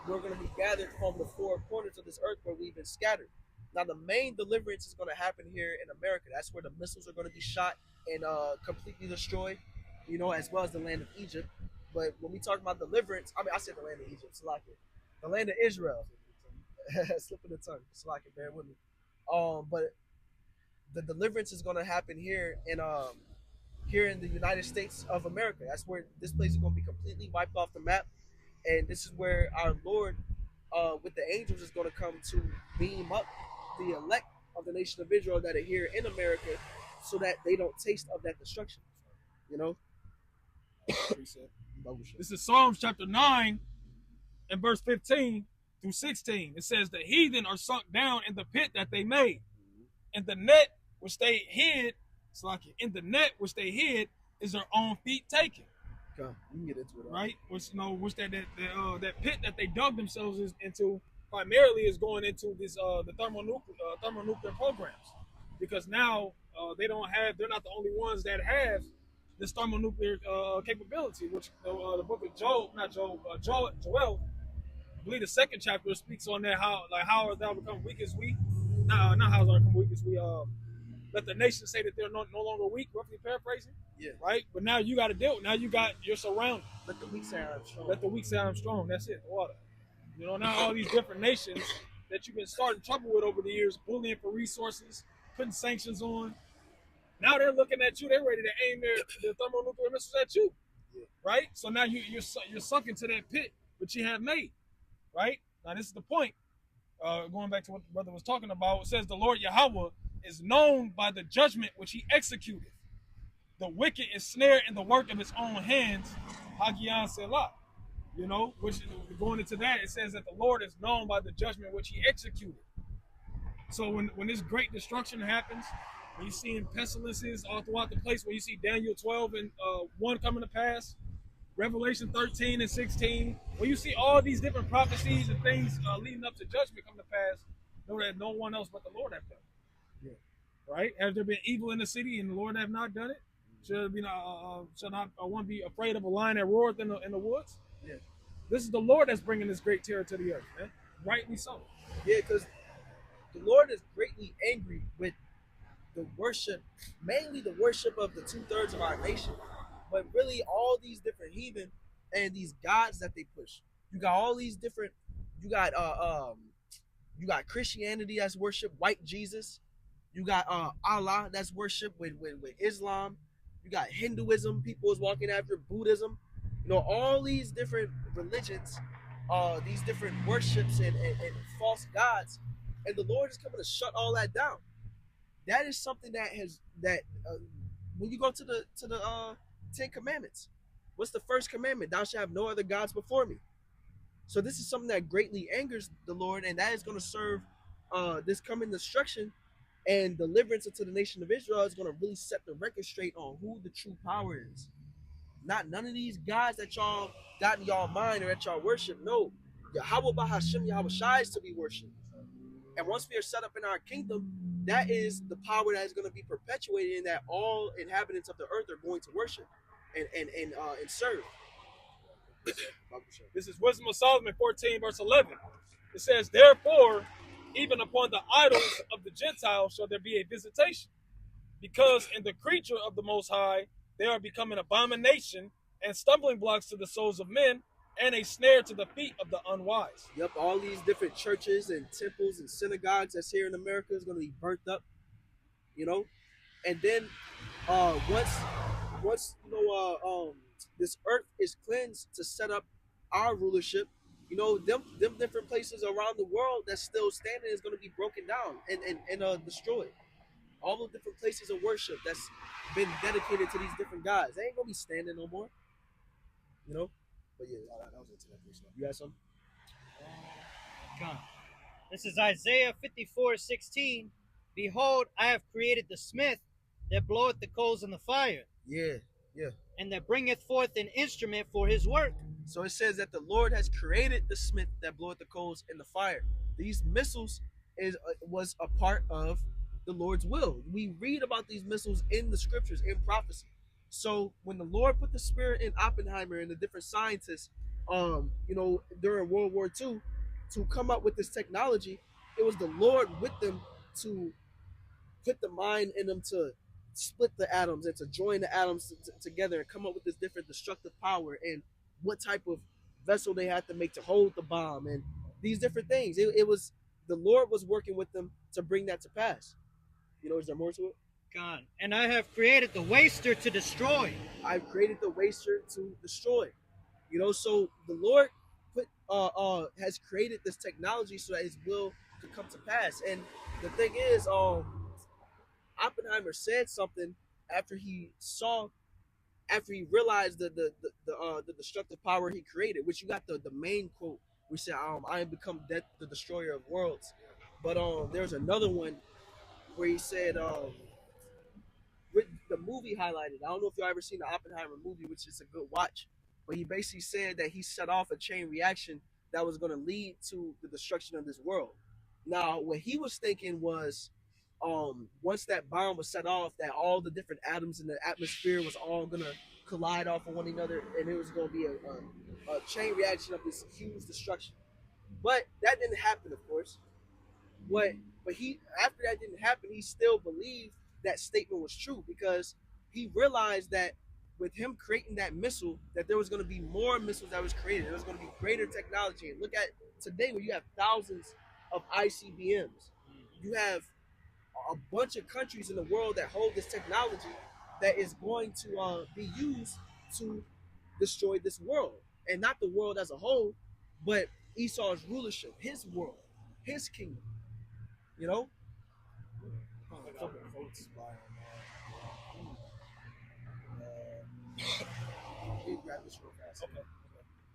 we're going to be gathered from the four corners of this earth where we've been scattered. Now, the main deliverance is going to happen here in America. That's where the missiles are going to be shot and completely destroyed, as well as the land of Egypt. But when we talk about deliverance, I said the land of Egypt, Salakia. The land of Israel. Slipping the tongue. Salakia, bear with me. But the deliverance is going to happen here in the United States of America. That's where this place is going to be completely wiped off the map. And this is where our Lord, with the angels, is going to come to beam up the elect of the nation of Israel that are here in America, so that they don't taste of that destruction. This is Psalms chapter 9 and verse 15 through 16. It says, the heathen are sunk down in the pit that they made, and the net which they hid, is their own feet taken. Okay, you can get into it. Right? Which that pit that they dug themselves into primarily is going into this the thermonuclear programs, because now they're not the only ones that have this thermonuclear capability, which the book of Joel, I believe the second chapter speaks on that, how thou become weak as we, not how thou become weak as we, let the nation say that they're no longer weak, roughly paraphrasing. Yeah. Right? But now you got to deal. Now you got your surroundings. Let the weak say I'm strong. Let the weak say I'm strong. That's it. Water. You know, now all these different nations that you've been starting trouble with over the years, bullying for resources, putting sanctions on. Now they're looking at you. They're ready to aim their thermonuclear missiles at you. Yeah. Right? So now you're sunk into that pit which you have made. Right? Now this is the point. Going back to what the brother was talking about, it says the Lord Yahweh is known by the judgment which he executed. The wicked is snared in the work of his own hands, Hagian Selah. You know, which going into that, it says that the Lord is known by the judgment which he executed. So when this great destruction happens, when you see pestilences all throughout the place, when you see Daniel 12 and 1 coming to pass, Revelation 13 and 16, when you see all these different prophecies and things leading up to judgment come to pass, know that no one else but the Lord have done it. Yeah. Right? Has there been evil in the city and the Lord have not done it? Should not one be afraid of a lion that roareth in the woods? Yeah. This is the Lord that's bringing this great terror to the earth, man. Rightly so. Yeah, because the Lord is greatly angry with the worship, mainly the worship of the 2/3 of our nation, but really all these different heathen and these gods that they push. You got all these different. You got Christianity that's worship white Jesus. You got Allah that's worship with Islam. You got Hinduism, people is walking after Buddhism. You know, all these different religions, these different worships and false gods, and the Lord is coming to shut all that down. That is something when you go to the 10 Commandments, what's the first commandment? Thou shalt have no other gods before me. So this is something that greatly angers the Lord, and that is going to serve this coming destruction and deliverance into the nation of Israel is going to really set the record straight on who the true power is. Not none of these gods that y'all got in y'all mind or that y'all worship. No, Yahweh Bahashim Yahweh Shai is to be worshipped. And once we are set up in our kingdom, that is the power that is going to be perpetuated and that all inhabitants of the earth are going to worship and serve. This is Wisdom of Solomon 14 verse 11. It says, therefore, even upon the idols of the Gentiles shall there be a visitation, because in the creature of the Most High they are become an abomination and stumbling blocks to the souls of men and a snare to the feet of the unwise. Yep, all these different churches and temples and synagogues that's here in America is going to be burnt up, you know. And then once this earth is cleansed to set up our rulership, you know, them different places around the world that's still standing is going to be broken down and destroyed. All the different places of worship that's been dedicated to these different gods, they ain't going to be standing no more, you know. But yeah, that was into that first one. You got something? Come. This is Isaiah 54:16. Behold, I have created the smith that bloweth the coals in the fire. Yeah. And that bringeth forth an instrument for his work. So it says that the Lord has created the smith that bloweth the coals in the fire. These missiles was a part of the Lord's will. We read about these missiles in the scriptures, in prophecy. So when the Lord put the spirit in Oppenheimer and the different scientists, during World War II, to come up with this technology, it was the Lord with them to put the mind in them to split the atoms and to join the atoms together and come up with this different destructive power and what type of vessel they had to make to hold the bomb and these different things. It was the Lord was working with them to bring that to pass. You know, is there more to it? God. And I have created the waster to destroy. I've created the waster to destroy. You know, so the Lord has created this technology so that his will could come to pass. And the thing is, Oppenheimer said something after he realized the destructive power he created, which you got the main quote, which said, I have become death, the destroyer of worlds. But there's another one where he said, with the movie highlighted. I don't know if y'all ever seen the Oppenheimer movie, which is a good watch, but he basically said that he set off a chain reaction that was going to lead to the destruction of this world. Now, what he was thinking was, once that bomb was set off, that all the different atoms in the atmosphere was all going to collide off of one another, and it was going to be a chain reaction of this huge destruction. But that didn't happen, of course. But after that didn't happen, he still believed that statement was true, because he realized that with him creating that missile, that there was going to be more missiles that was created. There was going to be greater technology. And look at today, where you have thousands of ICBMs. You have a bunch of countries in the world that hold this technology that is going to be used to destroy this world, and not the world as a whole, but Esau's rulership, his world, his kingdom. You know. Grab this real fast. Okay.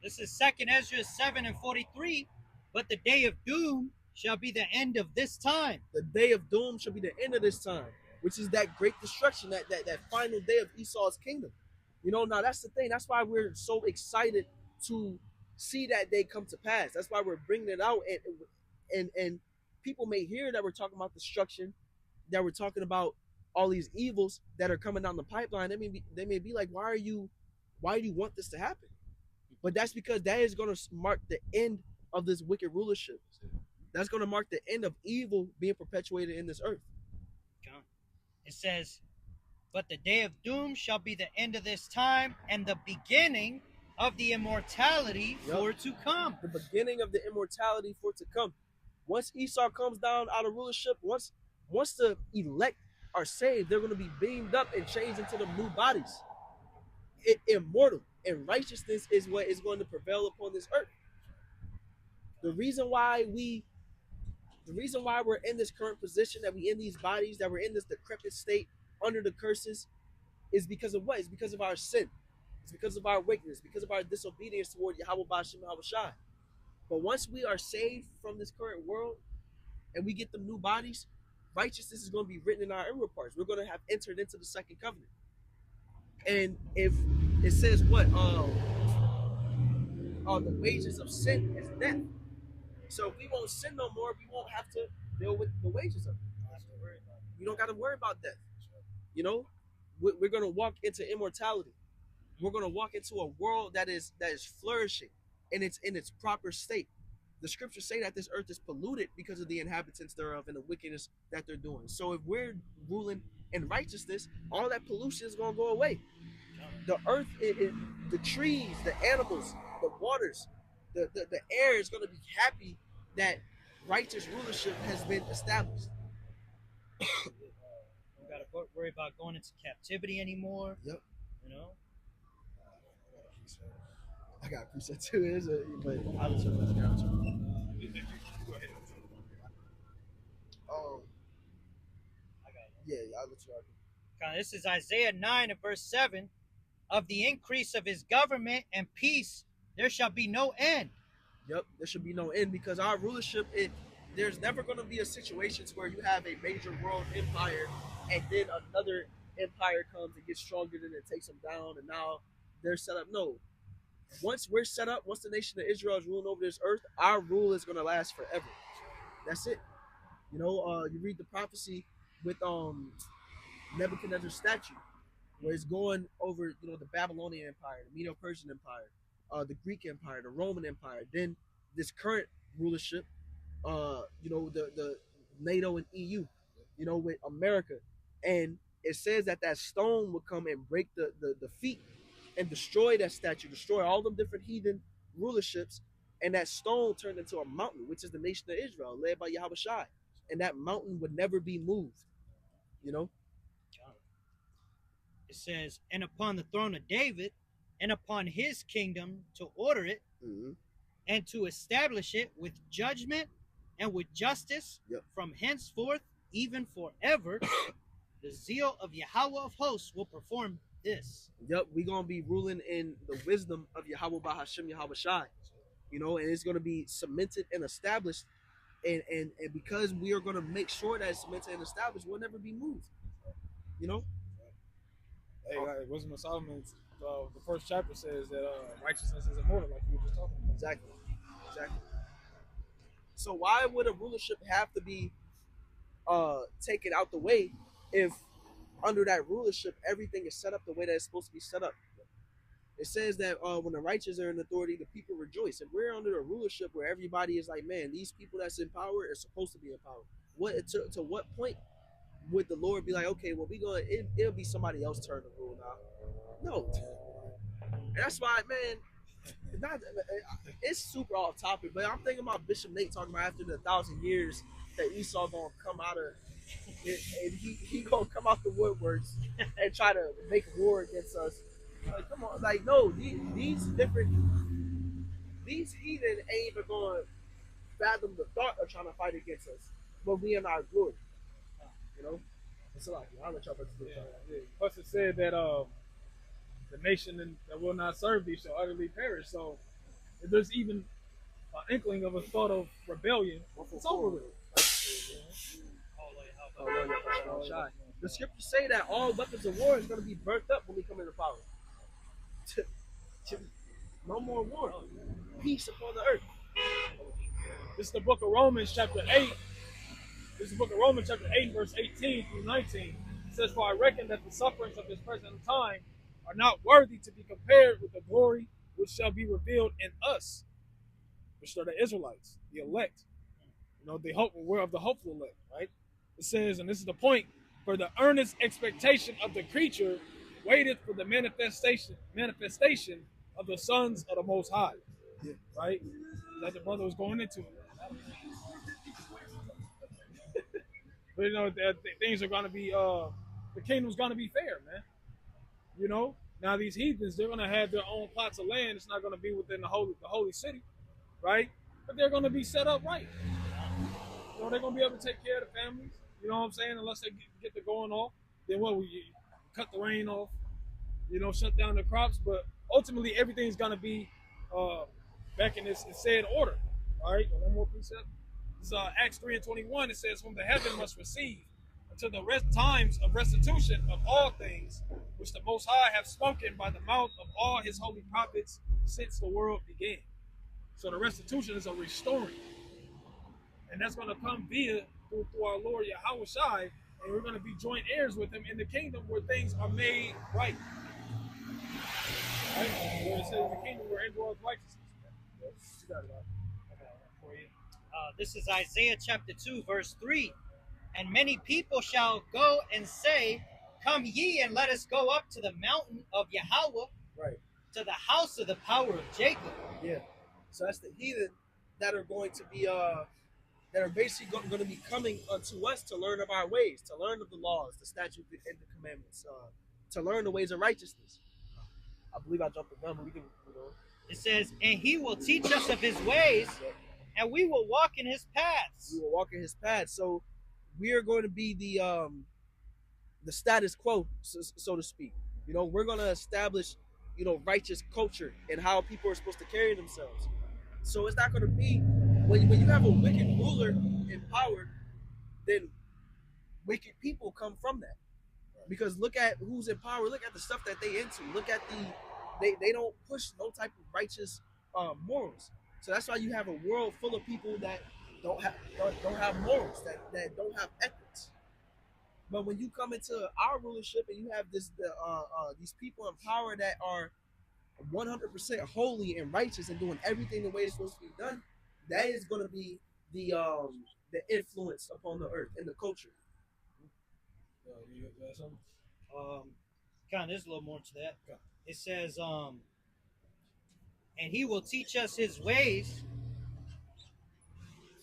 This is 2nd Ezra 7:43. But the day of doom shall be the end of this time. The day of doom shall be the end of this time, which is that great destruction, that final day of Esau's kingdom. You know, now that's the thing. That's why we're so excited to see that day come to pass. That's why we're bringing it out, and people may hear that we're talking about destruction, that we're talking about all these evils that are coming down the pipeline. They may be like, why do you want this to happen? But that's because that is going to mark the end of this wicked rulership. That's going to mark the end of evil being perpetuated in this earth. It says, but the day of doom shall be the end of this time, and the beginning of the immortality for to come. The beginning of the immortality for to come. Once Esau comes down out of rulership, once the elect are saved, they're going to be beamed up and changed into the new bodies. Immortal. And righteousness is what is going to prevail upon this earth. The reason why we're in this current position, that we in these bodies, that we're in this decrepit state under the curses, is because of what? It's because of our sin. It's because of our wickedness, because of our disobedience toward Yahweh Ba'ashem Yahweh Shai. But once we are saved from this current world and we get the new bodies, righteousness is going to be written in our inward parts. We're going to have entered into the second covenant. And if it says what? The wages of sin is death. So if we won't sin no more, we won't have to deal with the wages of it. You don't got to worry about death. You know, we're going to walk into immortality. We're going to walk into a world that is flourishing in its proper state. The scriptures say that this earth is polluted because of the inhabitants thereof and the wickedness that they're doing. So if we're ruling in righteousness, all that pollution is going to go away. The earth, the trees, the animals, the waters, the air is going to be happy that righteous rulership has been established. We don't got to worry about going into captivity anymore. Yep. You know? I got a preset too, but I'll let you know. Go ahead. Yeah, I'll let you argue. This is Isaiah 9 and verse 7. Of the increase of his government and peace, there shall be no end. Yep, there should be no end, because our rulership, there's never going to be a situation where you have a major world empire and then another empire comes and gets stronger than it, takes them down, and now they're set up. No. Once we're set up, once the nation of Israel is ruling over this earth, our rule is going to last forever. That's it. You know, you read the prophecy with Nebuchadnezzar's statue, where it's going over, you know, the Babylonian Empire, the Medo-Persian Empire, the Greek Empire, the Roman Empire, then this current rulership, you know, the NATO and EU, you know, with America. And it says that stone would come and break the feet and destroy that statue, destroy all them different heathen rulerships, and that stone turned into a mountain, which is the nation of Israel, led by Yahweh Shai. And that mountain would never be moved, you know? It says, and upon the throne of David, and upon his kingdom to order it, and to establish it with judgment and with justice from henceforth, even forever. The zeal of Yahweh of hosts will perform this. Yep, we're going to be ruling in the wisdom of Yahweh Ba'ashem Yahweh Shai. You know, and it's going to be cemented and established. And because we are going to make sure that it's cemented and established, we'll never be moved. You know? Hey, Wisdom of Solomon, the first chapter says that righteousness is immortal, like you were just talking about. Exactly. So why would a rulership have to be taken out the way if under that rulership everything is set up the way that it's supposed to be set up? It says that when the righteous are in authority, the people rejoice. And we're under a rulership where everybody is like, man, these people that's in power are supposed to be in power. To what point would the Lord be like, okay, well, it'll be somebody else's turn to rule now? No. And that's why, man, it's super off topic, but I'm thinking about Bishop Nate talking about after the 1,000 years that Esau gonna come out of it, and he gonna come out the woodworks and try to make war against us. Like, come on, like, no, these heathen ain't even gonna fathom the thought of trying to fight against us, but we in our glory, you know. It's like, I'll let y'all do it. Yeah. Plus, it said that the nation that will not serve thee shall utterly perish. So, if there's even an inkling of a thought of rebellion, it's over with. The scriptures say that all weapons of war is going to be burnt up when we come into power. No more war. Peace upon the earth. This is the book of Romans, chapter 8. This is the book of Romans, chapter 8, verse 18 through 19. It says, "For I reckon that the sufferings of this present time are not worthy to be compared with the glory which shall be revealed in us," which are the Israelites, the elect. You know, the hope, we're of the hopeful elect, right? It says, and this is the point, "For the earnest expectation of the creature waited for the manifestation of the sons of the Most High." Yeah. Right? Like the brother was going into it. But you know, things are going to be, the kingdom's going to be fair, man. You know, now these heathens, they're going to have their own plots of land. It's not going to be within the holy city, right? But they're going to be set up right. You know, they're going to be able to take care of the families. You know what I'm saying? Unless they get the going off, then what? We cut the rain off. You know, shut down the crops. But ultimately, everything's going to be back in this said order. All right. One more precept. This is Acts 3:21. It says, "Whom the heaven must receive until the times of restitution of all things, which the Most High have spoken by the mouth of all his holy prophets since the world began." So the restitution is a restoring. And that's going to come via through our Lord Yahweh Shai, and we're going to be joint heirs with him in the kingdom where things are made right. Right? Where it says in the kingdom where indwells righteousness. You got it, for you. This is Isaiah chapter 2, verse 3. "And many people shall go and say, Come ye and let us go up to the mountain of Yahweh, Right. to the house of the power of Jacob." Yeah. So that's the heathen that are going to be that are basically going to be coming unto us to learn of our ways, to learn of the laws, the statutes, and the commandments, to learn the ways of righteousness. I believe I jumped the gun, but we can, you know. It says, "And he will teach us of his ways, and we will walk in his paths." We will walk in his paths. So we are going to be the status quo, so to speak. You know, we're going to establish, you know, righteous culture and how people are supposed to carry themselves. So it's not going to be when you have a wicked ruler in power, then wicked people come from that. Because look at who's in power. Look at the stuff that they into. Look at they don't push no type of righteous morals. So that's why you have a world full of people that don't have morals, that don't have ethics. But when you come into our rulership and you have these people in power that are 100% holy and righteous and doing everything the way it's supposed to be done, that is going to be the influence upon the earth and the culture. Kind of, there's a little more to that. It says, "And he will teach us his ways."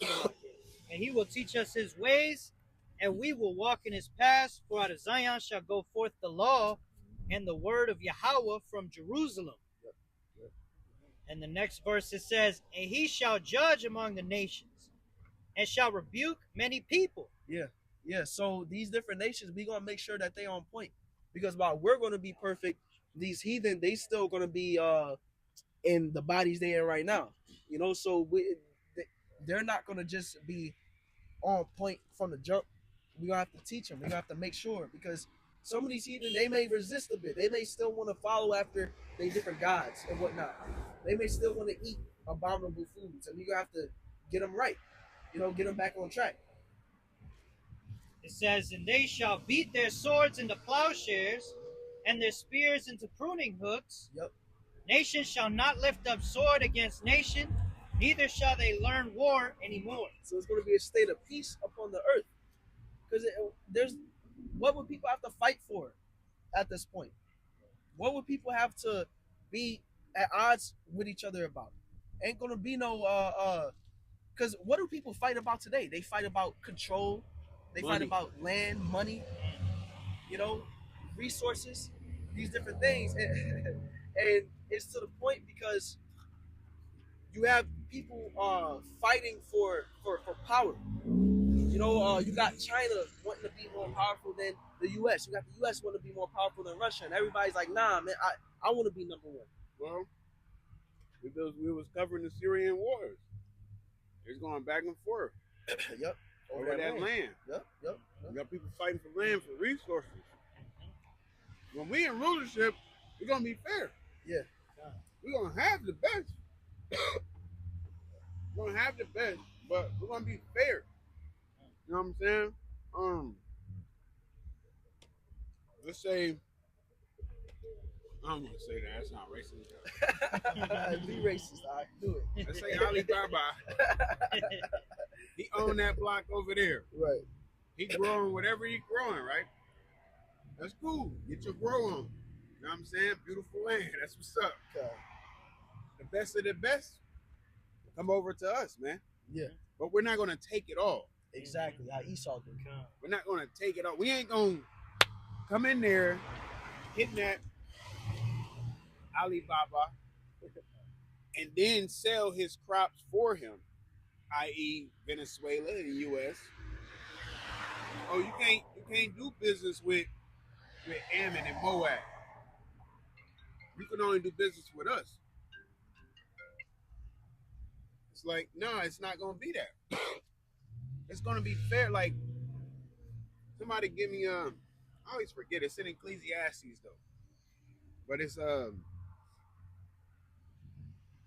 "And he will teach us his ways, and we will walk in his paths. For out of Zion shall go forth the law and the word of Yahweh from Jerusalem." And the next verse it says, "And he shall judge among the nations, and shall rebuke many people." Yeah. So these different nations, we gonna make sure that they on point, because while we're gonna be perfect, these heathen, they still gonna be in the bodies they in right now. You know, so they're not gonna just be on point from the jump. We gonna have to teach them. We gonna have to make sure, because some of these heathen, they may resist a bit. They may still want to follow after their different gods and whatnot. They may still want to eat abominable foods, and you gonna have to get them right. You know, get them back on track. It says, "And they shall beat their swords into plowshares, and their spears into pruning hooks. Yep. Nation shall not lift up sword against nation, neither shall they learn war anymore." So it's going to be a state of peace upon the earth, because what would people have to fight for at this point? What would people have to be at odds with each other about? Ain't gonna be no because what do people fight about today? They fight about control, they fight Money. about land, money, you know, resources, these different things, and it's to the point because you have people fighting for power. You know, you got China wanting to be more powerful than the U.S. You got the U.S. wanting to be more powerful than Russia, and everybody's like, nah, man, I want to be number one. Well, we was covering the Syrian wars. It's going back and forth Yep. over that land. Yep. You got people fighting for land, for resources. When we in rulership, we're gonna be fair. Yeah. We're gonna have the best. We're gonna have the best, but we're gonna be fair. You know what I'm saying? Let's say I don't want to say that. That's not racist. Be racist, all right? Do it. Let's say Alibaba. He owned that block over there. Right. He growing whatever he growing, right? That's cool. Get your grow on. You know what I'm saying? Beautiful land. That's what's up. Okay. The best of the best come over to us, man. Yeah. But we're not gonna take it all. Exactly. How Esau did. We're not gonna take it all. We ain't gonna come in there, kidnap Alibaba, and then sell his crops for him, i.e., Venezuela and U.S. Oh, you can't do business with Ammon and Moab. You can only do business with us. It's like, no, it's not gonna be that. It's gonna be fair. Like, somebody give me I always forget it's in Ecclesiastes though. But it's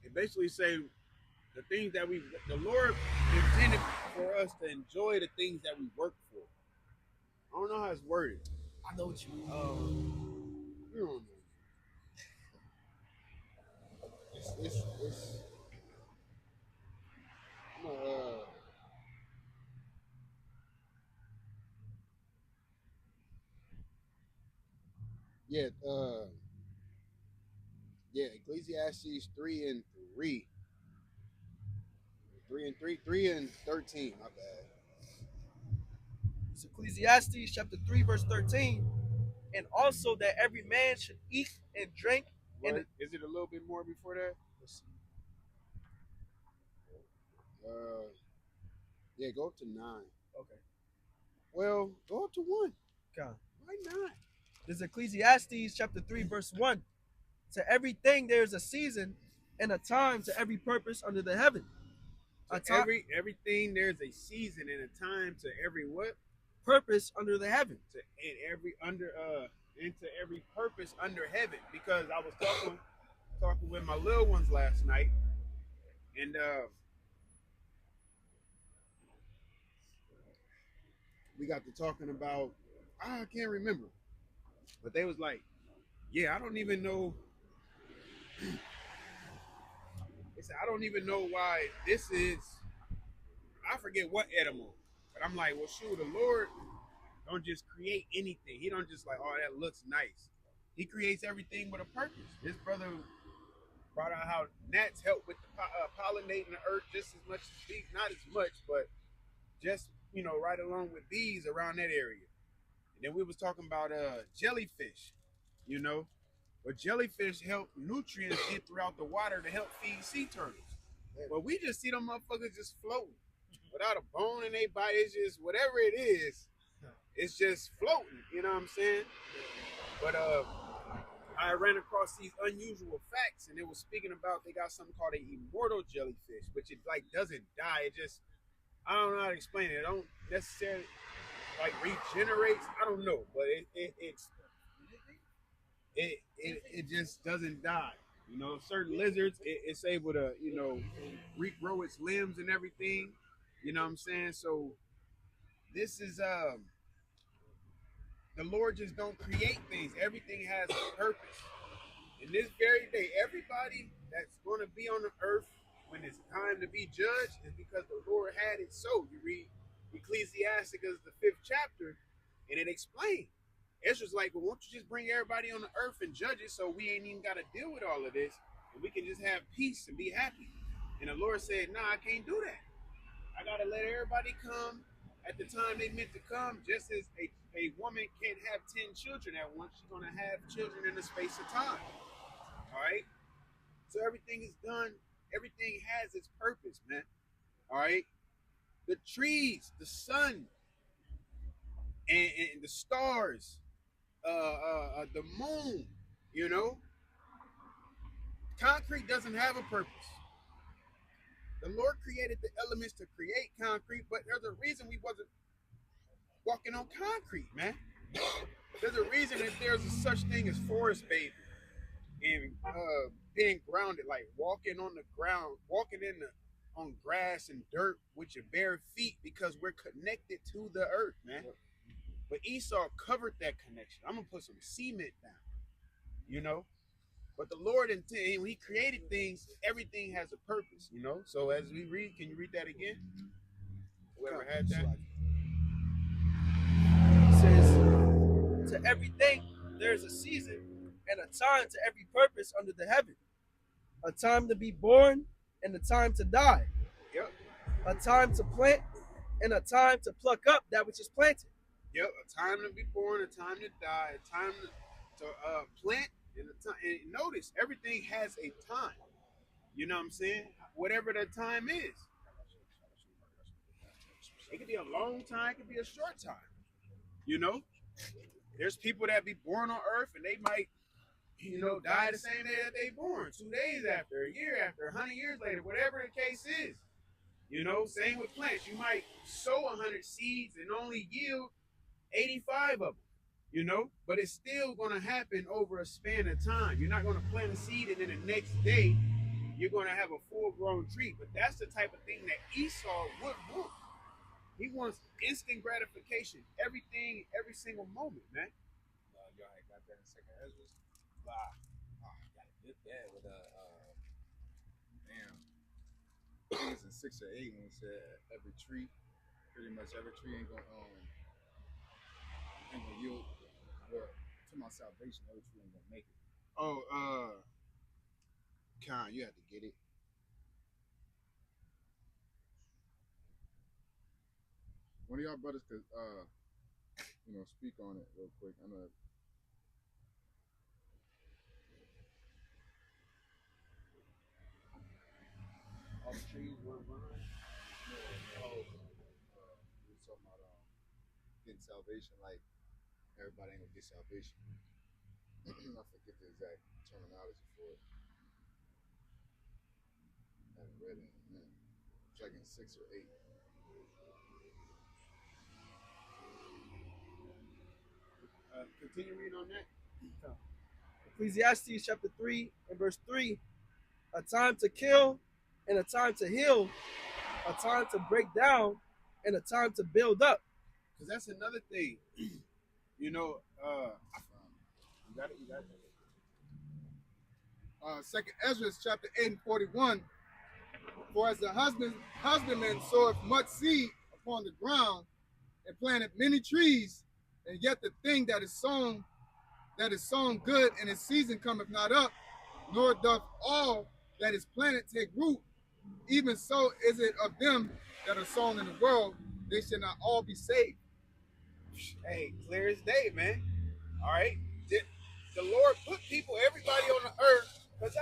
it basically say the things that the Lord intended for us to enjoy the things that we work for. I don't know how it's worded. I know what you mean. You don't know. It's Ecclesiastes 3 and 3. 3 and 13, my bad. It's Ecclesiastes chapter 3, verse 13. And also that every man should eat and drink. What? Is it a little bit more before that? Let's see. Yeah, go up to 9. Okay. Well, go up to 1. Okay. Why not? There's Ecclesiastes chapter 3, verse 1. To everything there is a season and a time to every purpose under the heaven. Everything there's a season and a time to every what? Purpose under the heaven. Into every purpose under heaven. Because I was talking with my little ones last night, and we got to talking about I can't remember, but they was like, yeah, I don't even know. They said, I don't even know why this is. I forget what animal, but I'm like, well, shoot, the Lord don't just create anything. He don't just like, oh, that looks nice. He creates everything with a purpose. His brother brought out how gnats help with the pollinating the earth just as much as bees, not as much, but just right along with bees around that area. And then we was talking about jellyfish, but jellyfish help nutrients get throughout the water to help feed sea turtles. But we just see them motherfuckers just floating without a bone in their body. It's just whatever it is, it's just floating. You know what I'm saying? But I ran across these unusual facts, and it was speaking about they got something called an immortal jellyfish, which it like doesn't die. It just I don't know how to explain it. It don't necessarily like regenerates. I don't know, but it just doesn't die. Certain lizards, it's able to, regrow its limbs and everything. You know what I'm saying? So this is the Lord just don't create things. Everything has a purpose. In this very day, everybody that's going to be on the earth when it's time to be judged is because the Lord had it so. You read Ecclesiastes, the 5th chapter, And it explained. Ezra's like, well, won't you just bring everybody on the earth and judge it so we ain't even got to deal with all of this and we can just have peace and be happy. And the Lord said, nah, I can't do that. I got to let everybody come at the time they meant to come, just as a woman can't have 10 children at once. She's going to have children in the space of time. All right? So everything is done. Everything has its purpose, man. All right? The trees, the sun, and the stars, the moon, you know? Concrete doesn't have a purpose. The Lord created the elements to create concrete, but there's a reason we wasn't walking on concrete, man. There's a reason that there's a such thing as forest bathing and being grounded, like walking on the ground, walking on grass and dirt with your bare feet, because we're connected to the earth, man. But Esau covered that connection. I'm gonna put some cement down, you know. But the Lord, when He created things, everything has a purpose, you know. So as we read, can you read that again? Whoever had that. It says, to everything there is a season and a time to every purpose under the heaven. A time to be born and a time to die. Yep. A time to plant and a time to pluck up that which is planted. Yep. A time to be born, a time to die, a time to plant. And notice, everything has a time. You know what I'm saying? Whatever that time is. It could be a long time, it could be a short time. You know? There's people that be born on earth and they might, you know, die the same day that they born. 2 days after, a year after, 100 years later, whatever the case is. You know, same with plants. You might sow 100 seeds and only yield 85 of them. You know, but it's still going to happen over a span of time. You're not going to plant a seed and then the next day you're going to have a full-grown tree. But that's the type of thing that Esau would want. He wants instant gratification, everything, every single moment, man. Y'all had got that in Second Ezra. Wow, I gotta get that with damn. I think it's in 6 or 8 when it said every tree, pretty much every tree ain't gonna yield. Well, to my salvation, every tree ain't gonna make it. Oh, Con, you have to get it. One of y'all brothers could, speak on it real quick. I know. All the trees were burned. We were talking about getting salvation. Like everybody ain't gonna get salvation. I forget the exact terminology for it. I haven't read it in a minute. It's like in 6 or 8. Continue reading on that. Ecclesiastes chapter 3 and verse 3. A time to kill and a time to heal. A time to break down and a time to build up. Because that's another thing. You know, you got it. Second Ezra chapter 8 and 41. For as the husbandman soweth much seed upon the ground and planted many trees, and yet the thing that is sown good, and its season cometh not up, nor doth all that is planted take root. Even so is it of them that are sown in the world; they shall not all be saved. Hey, clear as day, man. All right, the Lord put people, everybody on the earth, because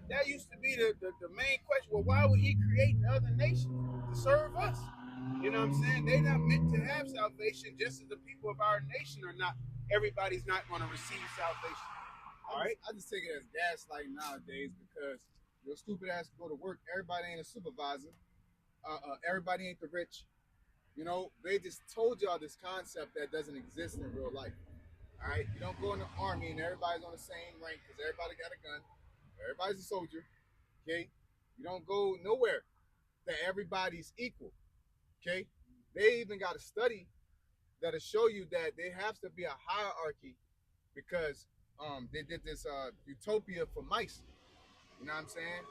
that used to be the main question. Well, why would He create the other nations to serve us? You know what I'm saying? They're not meant to have salvation, just as the people of our nation are not. Everybody's not going to receive salvation. All right? I just take it as gaslighting nowadays because your stupid ass go to work. Everybody ain't a supervisor. Everybody ain't the rich. You know, they just told y'all this concept that doesn't exist in real life. All right? You don't go in the army and everybody's on the same rank because everybody got a gun. Everybody's a soldier. Okay? You don't go nowhere that everybody's equal. Okay? They even got a study that'll show you that there has to be a hierarchy because they did this utopia for mice. You know what I'm saying?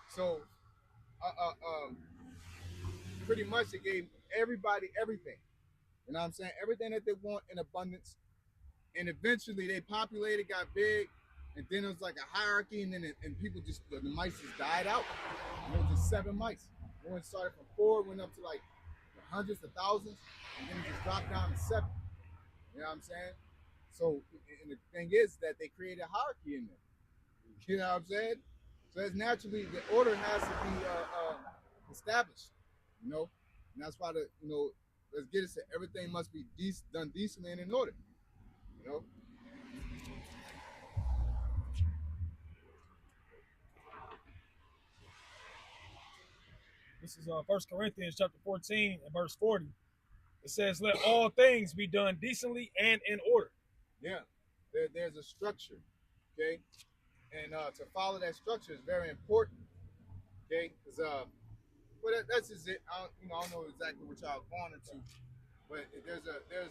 So pretty much it gave everybody everything. You know what I'm saying? Everything that they want in abundance. And eventually they populated, got big, and then it was like a hierarchy, and then and people just, the mice just died out. And it was just 7 mice. When it started from 4, went up to like hundreds of thousands, and then it just dropped down to 7. You know what I'm saying? So, and the thing is that they created a hierarchy in there. You know what I'm saying? So it's naturally, the order has to be established, you know? And that's why let's get it to everything must be done decently and in order, you know? This is 1 Corinthians chapter 14 and verse 40. It says, let all things be done decently and in order. Yeah, there's a structure, okay? And to follow that structure is very important, okay? Because, well, that's just it. I don't know exactly what y'all going into, but there's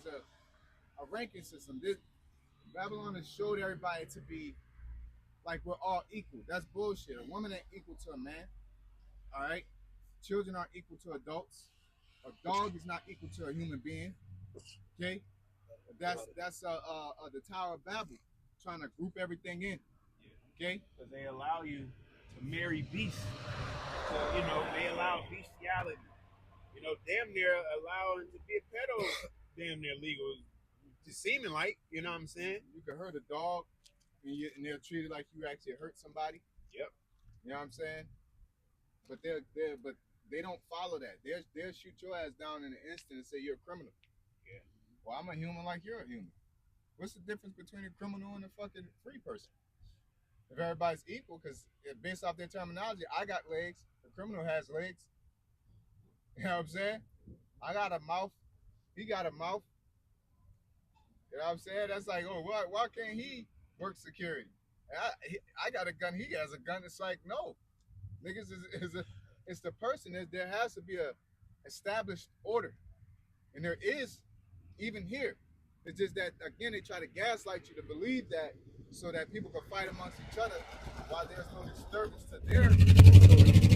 a ranking system. Babylon has showed everybody to be like we're all equal. That's bullshit. A woman ain't equal to a man, all right? Children aren't equal to adults. A dog is not equal to a human being, okay? That's the Tower of Babel, trying to group everything in, okay? Because they allow you to marry beasts. So, they allow bestiality. Damn near allowing to be a pedo, damn near legal. Just seeming like, you know what I'm saying? You can hurt a dog, and they'll treat it like you actually hurt somebody. Yep. You know what I'm saying? But they don't follow that. They'll shoot your ass down in an instant and say you're a criminal. Yeah. Well, I'm a human like you're a human. What's the difference between a criminal and a fucking free person? If everybody's equal, because based off their terminology, I got legs, the criminal has legs. You know what I'm saying? I got a mouth, he got a mouth. You know what I'm saying? That's like, oh, why can't he work security? I got a gun, he has a gun. It's like, no. Niggas it's the person. There has to be a established order. And there is, even here. It's just that, again, they try to gaslight you to believe that so that people can fight amongst each other while there's no disturbance to their authority.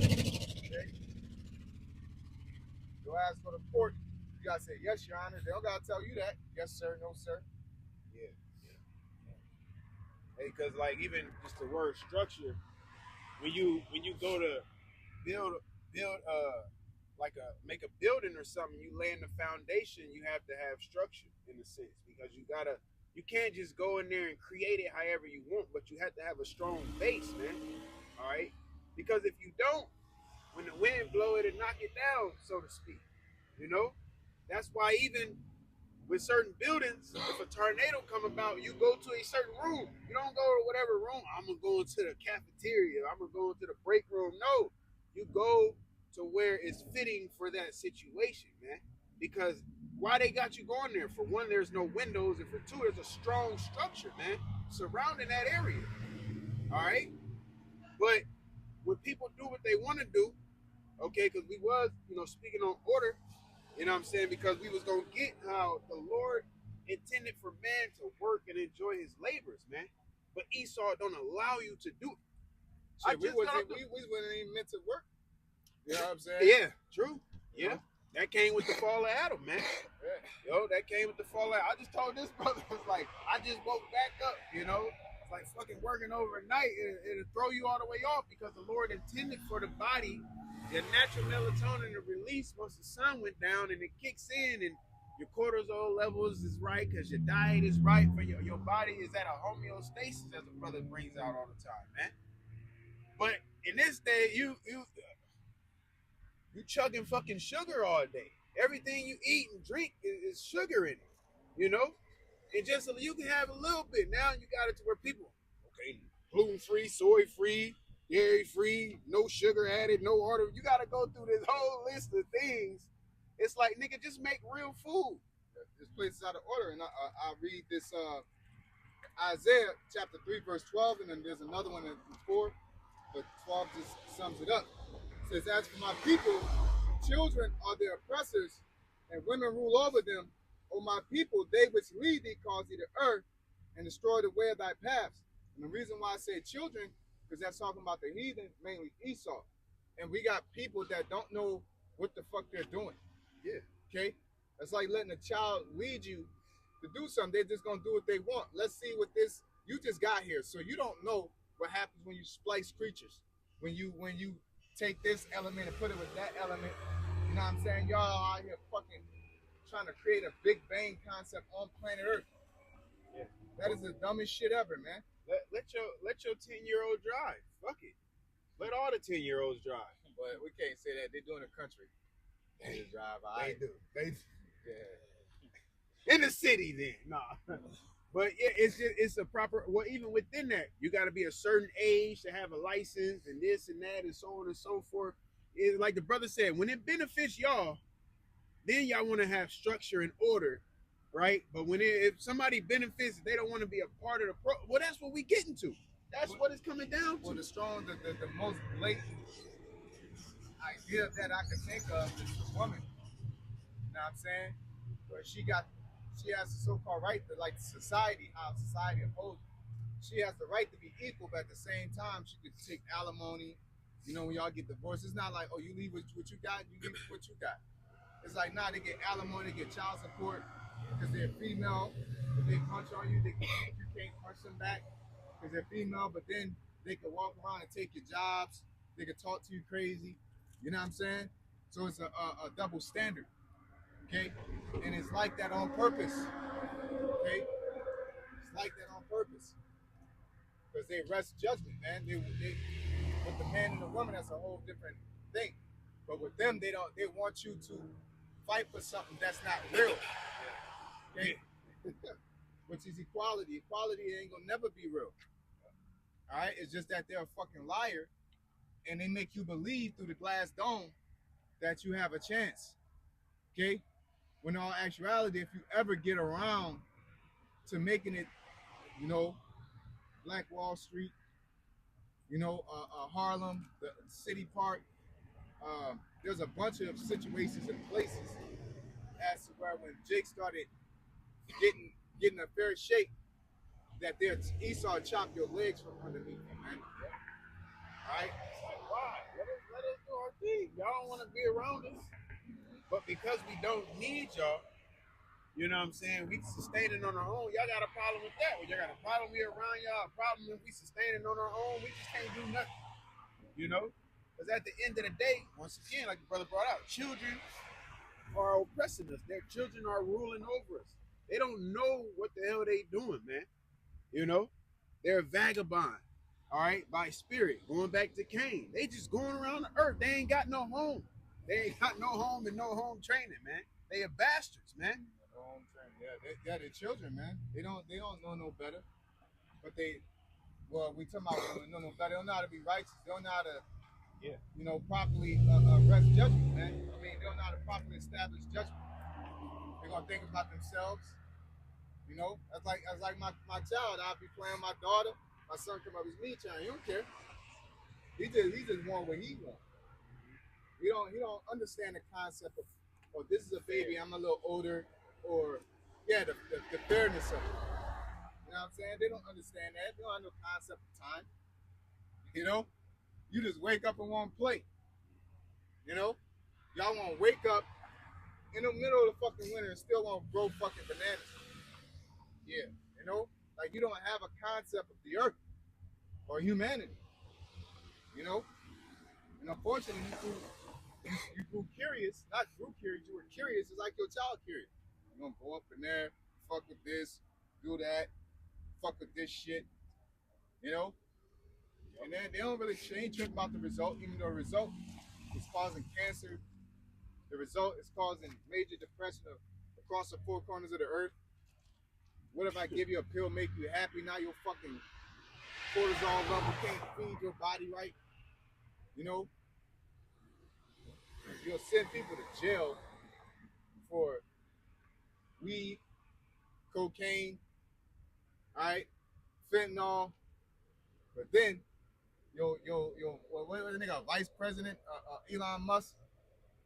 Okay? Go ask for the court. You gotta say, yes, Your Honor. They don't gotta tell you that. Yes, sir. No, sir. Yeah. Hey, because like even just the word structure, when you go to build make a building or something, you lay in the foundation, you have to have structure in a sense, because you can't just go in there and create it however you want, but you have to have a strong base, man. All right? Because if you don't, when the wind blow it and knock it down, so to speak, that's why even with certain buildings, if a tornado come about, you go to a certain room. You don't go to whatever room. I'm going to go into the cafeteria. I'm going to go into the break room. No, you go to where it's fitting for that situation, man. Because why they got you going there? For one, there's no windows. And for two, there's a strong structure, man, surrounding that area. All right? But when people do what they want to do, okay, because we was, speaking on order, you know what I'm saying? Because we was going to get how the Lord intended for man to work and enjoy his labors, man. But Esau don't allow you to do it. Shit, we wasn't even meant to work. You know what I'm saying? Yeah, true. Yeah. That came with the fall of Adam, man. Yeah. That came with the fall of Adam. I just told this brother, it's like, I just woke back up, It's like fucking working overnight. It'll throw you all the way off, because the Lord intended for the body, the natural melatonin to release once the sun went down, and it kicks in, and your cortisol levels is right because your diet is right, for your body is at a homeostasis, as the brother brings out all the time, man. But in this day, you chugging fucking sugar all day. Everything you eat and drink is sugar in it, And just so you can have a little bit. Now you got it to where people, okay, gluten-free, soy-free, dairy-free, no sugar added, no order. You got to go through this whole list of things. It's like, nigga, just make real food. This place is out of order. And I read this Isaiah chapter 3, verse 12, and then there's another one in 4, but 12 just sums it up. It says, as for my people, children are their oppressors, and women rule over them. O my people, they which lead thee cause thee to err, and destroy the way of thy paths. And the reason why I say children, because that's talking about the heathen, mainly Esau. And we got people that don't know what the fuck they're doing. Yeah. Okay? It's like letting a child lead you to do something. They're just gonna do what they want. Let's see what this. You just got here, so you don't know what happens when you splice creatures. When you take this element and put it with that element. You know what I'm saying? Y'all out here fucking trying to create a Big Bang concept on planet Earth. Yeah. That is the dumbest shit ever, man. Let your 10-year-old drive. Fuck it. Let all the 10-year-olds drive. But we can't say that. They're doing a country. They just drive. They do. Yeah. In the city, then. Nah. But yeah, it's a proper. Well, even within that, you got to be a certain age to have a license and this and that and so on and so forth. It's like the brother said, when it benefits y'all, then y'all want to have structure and order, right? But if somebody benefits, they don't want to be a part of the well, that's what we getting to. That's what it's coming down to. Well, the most blatant idea that I can think of is the woman. You know what I'm saying? Where she has the so-called right to, like, society, how society opposes. She has the right to be equal, but at the same time, she could take alimony. You know, when y'all get divorced, it's not like, oh, you leave what you got, you leave what you got. It's like, nah, they get alimony, they get child support because they're female. If they punch on you, you can't punch them back because they're female, but then they can walk around and take your jobs. They can talk to you crazy. You know what I'm saying? So it's a double standard. Okay? And it's like that on purpose. Okay? It's like that on purpose. Because they rest judgment, man. They with the man and the woman, that's a whole different thing. But with them, they want you to fight for something that's not real. Okay? Which is equality. Equality ain't gonna never be real. Alright? It's just that they're a fucking liar and they make you believe through the glass dome that you have a chance. Okay? When in all actuality, if you ever get around to making it, you know, Black Wall Street, you know, Harlem, the City Park, there's a bunch of situations and places as to where when Jake started getting a fair shake, that Esau chopped your legs from underneath him, man. All right? Why? Let us do our thing. Y'all don't want to be around us. But because we don't need y'all, you know what I'm saying? We sustaining on our own. Y'all got a problem with that. Well, y'all got a problem we around y'all, a problem if we sustaining on our own. We just can't do nothing. You know? Because at the end of the day, once again, like the brother brought out, children are oppressing us. Their children are ruling over us. They don't know what the hell they doing, man. You know? They're vagabond. All right? By spirit. Going back to Cain. They just going around the earth. They ain't got no home. They ain't got no home and no home training, man. They are bastards, man. Home training. Yeah, they're children, man. They don't know no better. But we talking about they don't know no better. They don't know how to be righteous. They don't know how to, you know, properly rest judgment, man. I mean, they don't know how to properly establish judgment. They're gonna think about themselves. You know, that's like my child. I'll be playing my daughter. My son come up, it's me, child. He don't care. He just want what he wants. He don't understand the concept of, oh, this is a baby, I'm a little older, or the fairness of it. You know what I'm saying? They don't understand that. They don't have no concept of time. You know? You just wake up and want to play. You know? Y'all want to wake up in the middle of the fucking winter and still want to grow fucking bananas. Yeah. You know? Like, you don't have a concept of the earth or humanity. You know? And unfortunately, you grew curious. Not grew curious, you were curious. It's like your child curious. You're going to go up in there, fuck with this, do that, fuck with this shit. You know? And then they don't really change about the result, even though the result is causing cancer. The result is causing major depression across the four corners of the earth. What if I give you a pill, make you happy? Now your fucking cortisol level can't feed your body right. You know? You'll send people to jail for weed, cocaine, all right, fentanyl, but then what was the nigga, Vice President Elon Musk?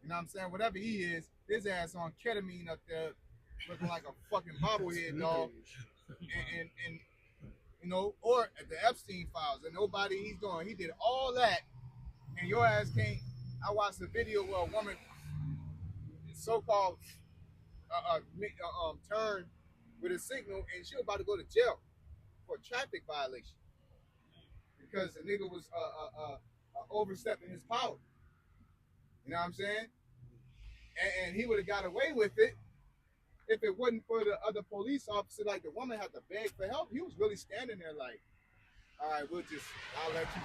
You know what I'm saying? Whatever he is, his ass on ketamine up there, looking like a fucking bobblehead dog, and you know, or at the Epstein files, and he did all that, and your ass can't. I watched a video where a woman, so-called turn with a signal, and she was about to go to jail for a traffic violation because the nigga was overstepping his power. You know what I'm saying? And he would have got away with it if it wasn't for the other police officer. Like, the woman had to beg for help. He was really standing there like, all right, I'll let you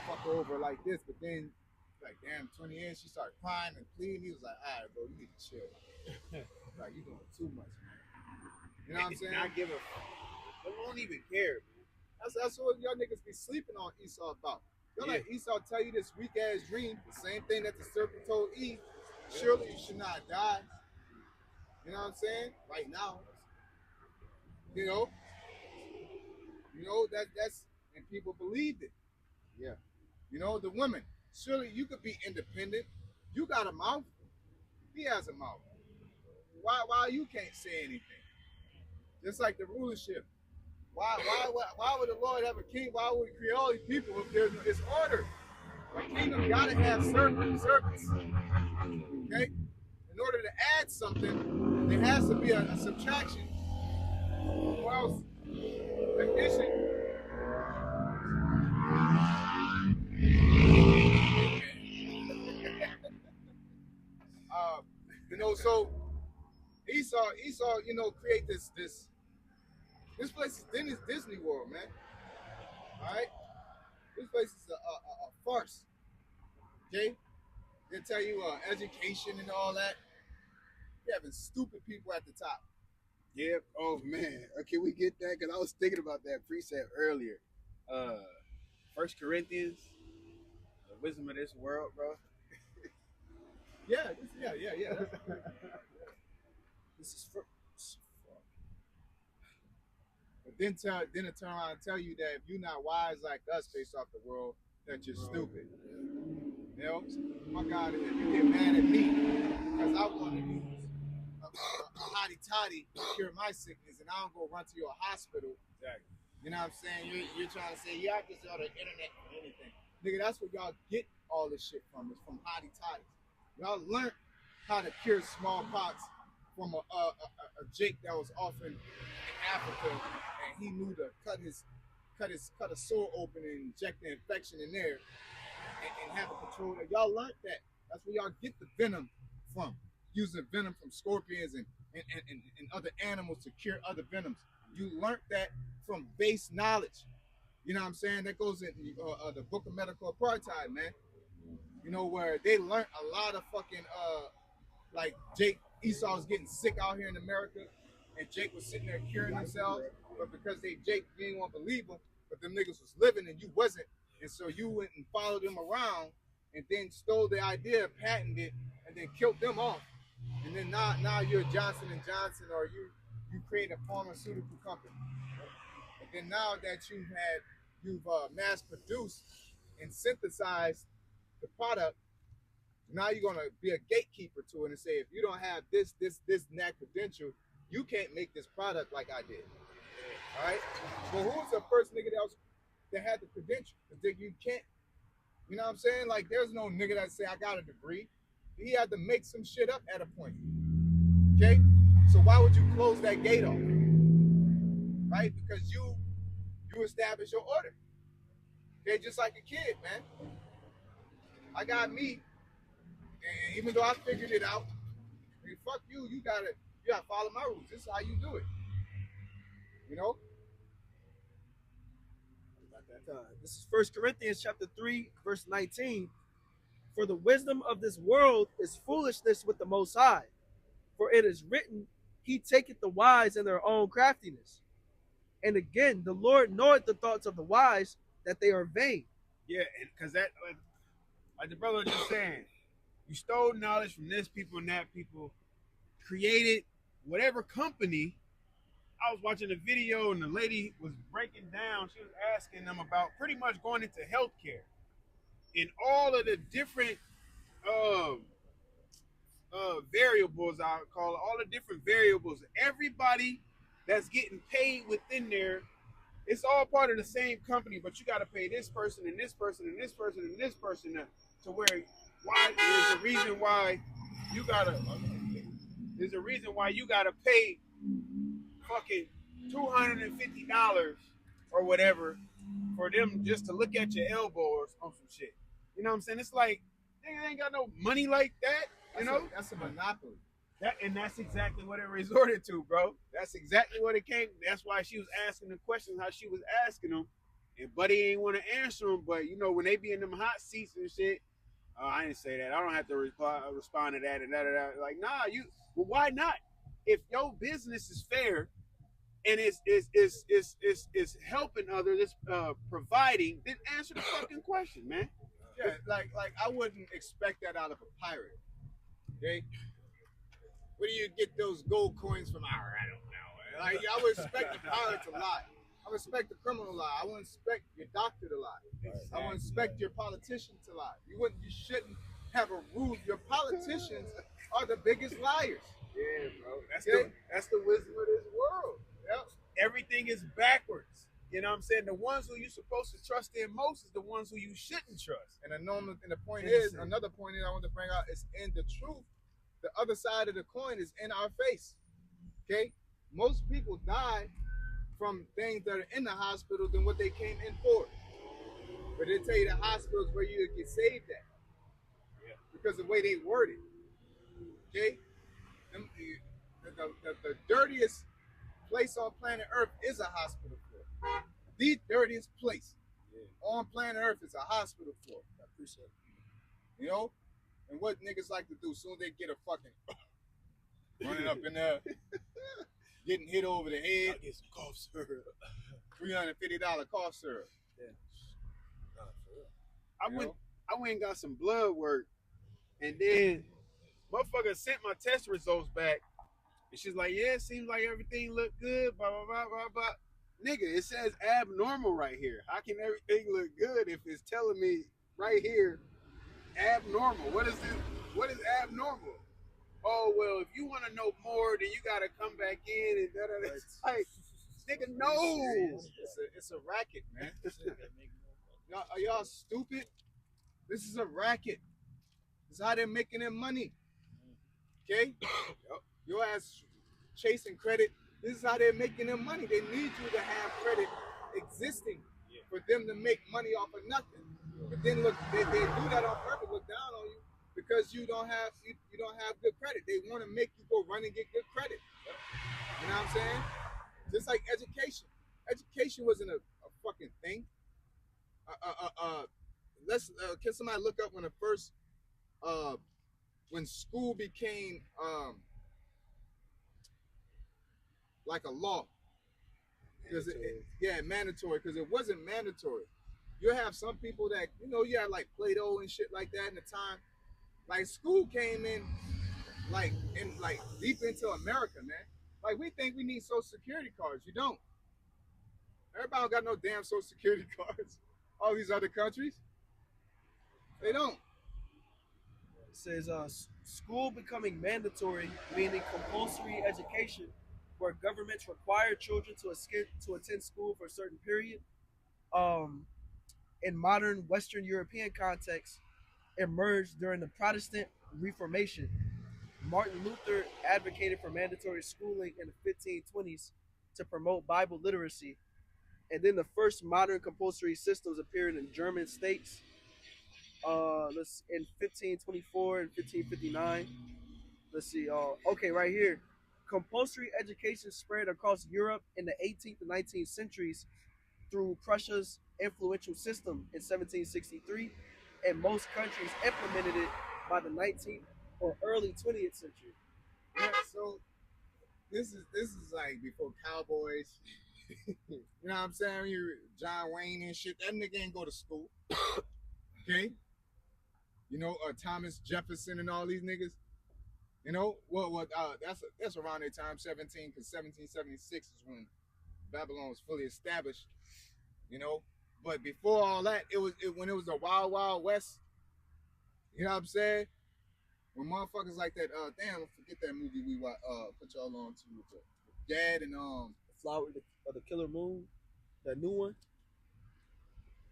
fuck her over like this. But then, like, damn, 20 years, she started crying and pleading. He was like, all right, bro, you need to chill. Like, you doing too much, man. You know what I'm saying? Not give a fuck. They don't even care, man. That's what y'all niggas be sleeping on Esau about. Y'all like Esau tell you this weak ass dream, the same thing that the serpent told Eve. Surely you should not die. You know what I'm saying? Right now. You know that's and people believed it. Yeah. You know, the women. Surely you could be independent. You got a mouth. He has a mouth. Why you can't say anything? Just like the rulership. Why would the Lord have a king? Why would he create all these people if there's it's order? A kingdom gotta have servants. Okay? In order to add something, there has to be a subtraction. Or else addition. So Esau, create this place is Disney World, man. All right, this place is a farce. Okay, they tell you education and all that. You're having stupid people at the top. Yep. Oh man. Okay, we get that because I was thinking about that precept earlier. 1 Corinthians, the wisdom of this world, bro. Yeah. This is for. But then it turn around and tell you that if you're not wise like us based off the world, that you're stupid. You know, my God, if you get mad at me because I want to use a hottie toddy to cure my sickness, and I don't go run to your hospital. Exactly. You know what I'm saying? You're trying to say, I just on the internet for anything. Nigga, that's where y'all get all this shit from. It's from hottie toddies. Y'all learned how to cure smallpox from a Jake that was off in Africa, and he knew to cut a sore open and inject the infection in there and have a control. Y'all learned that. That's where y'all get the venom from. Using venom from scorpions and other animals to cure other venoms. You learned that from base knowledge. You know what I'm saying? That goes in the Book of Medical Apartheid, man. You know, where they learned a lot of fucking like Esau was getting sick out here in America, and Jake was sitting there curing himself, but because Jake didn't want to believe him, but them niggas was living and you wasn't, and so you went and followed them around, and then stole the idea, patented it, and then killed them off, and then now you're Johnson and Johnson, or you create a pharmaceutical company, and then now that you've mass produced and synthesized the product. Now you're gonna be a gatekeeper to it and say, if you don't have this, and that credential, you can't make this product like I did. All right. Well, who was the first nigga that had the credential? You can't. You know what I'm saying? Like, there's no nigga that say I got a degree. He had to make some shit up at a point. Okay. So why would you close that gate off? Right? Because you establish your order. Okay, just like a kid, man. I got me. And even though I figured it out, I mean, fuck you, you gotta follow my rules. This is how you do it. You know? This is 1 Corinthians chapter 3, verse 19. For the wisdom of this world is foolishness with the Most High. For it is written, He taketh the wise in their own craftiness. And again, the Lord knoweth the thoughts of the wise, that they are vain. Yeah, because that, like the brother was just saying, you stole knowledge from this people and that people, created whatever company. I was watching a video and the lady was breaking down. She was asking them about pretty much going into healthcare and all of the different variables, I would call it, all the different variables. Everybody that's getting paid within there, it's all part of the same company, but you got to pay this person and this person and this person and this person to where why there's a reason why you gotta. There's a reason why you gotta pay fucking $250 or whatever for them just to look at your elbow or on some shit. You know what I'm saying? It's like they ain't got no money like that. That's a monopoly. And that's exactly what it resorted to, bro. That's exactly what it came. That's why she was asking the questions how she was asking them, and Buddy ain't want to answer them. But you know when they be in them hot seats and shit, I didn't say that. I don't have to respond to that and that. Like, nah, well, why not? If your business is fair and is helping others, it's providing, then answer the fucking question, man. Yeah, like I wouldn't expect that out of a pirate. Okay? Where do you get those gold coins from? I don't know. Like I would expect the pirates a lot. I would expect the criminal a lot. I wouldn't expect your doctor a lot. I wouldn't expect your politicians a lot. You shouldn't have a rule. Your politicians are the biggest liars. Yeah, bro. That's the wisdom of this world. Yep. Everything is backwards. You know what I'm saying? The ones who you're supposed to trust in most is the ones who you shouldn't trust. And the point is, another point that I want to bring out is in the truth. The other side of the coin is in our face. Okay? Most people die from things that are in the hospital than what they came in for. But they tell you the hospital is where you get saved at. Yeah. Because of the way they word it. Okay? The dirtiest place on planet Earth is a hospital floor. The dirtiest place on planet Earth is a hospital floor. I appreciate it. You know? And what niggas like to do, soon as they get a fucking running up in there, getting hit over the head. I'll get some cough syrup. $350 cough syrup. Yeah. I went and got some blood work, and then motherfucker sent my test results back, and she's like, "Yeah, it seems like everything looked good." Blah blah blah blah blah. Nigga, it says abnormal right here. How can everything look good if it's telling me right here abnormal? What is this? What is abnormal? Oh well, if you want to know more, then you gotta come back in and da da da. Like, nigga, no. It's a racket, man. Are y'all stupid? This is a racket. This is how they're making their money. Okay? Your ass chasing credit. This is how they're making their money. They need you to have credit existing for them to make money off of nothing. But then look, they do that on purpose, look down on you because you don't have good credit. They want to make you go run and get good credit. You know what I'm saying? Just like education. Education wasn't a fucking thing. Can somebody look up when the first when school became like a law? Because mandatory. Because it wasn't mandatory. You have some people that you had like Play-Doh and shit like that in the time. Like school came in deep into America, man. Like we think we need Social Security cards. You don't. Everybody don't got no damn Social Security cards. All these other countries, they don't. It says school becoming mandatory, meaning compulsory education, where governments require children to attend school for a certain period. In modern Western European context, emerged during the Protestant Reformation. Martin Luther advocated for mandatory schooling in the 1520s to promote Bible literacy. And then the first modern compulsory systems appeared in German states in 1524 and 1559. Let's see. Okay, right here. Compulsory education spread across Europe in the 18th and 19th centuries through Prussia's influential system in 1763, and most countries implemented it by the 19th or early 20th century. Yeah, so this is like before Cowboys. You know what I'm saying? John Wayne and shit. That nigga ain't go to school. Okay? Thomas Jefferson and all these niggas. That's around their time, because 1776 is when Babylon was fully established. But before all that, when it was a wild, wild west. You know what I'm saying? When motherfuckers like that, damn, I forget that movie we put y'all on to with Dad and Flower of the Killer Moon, that new one.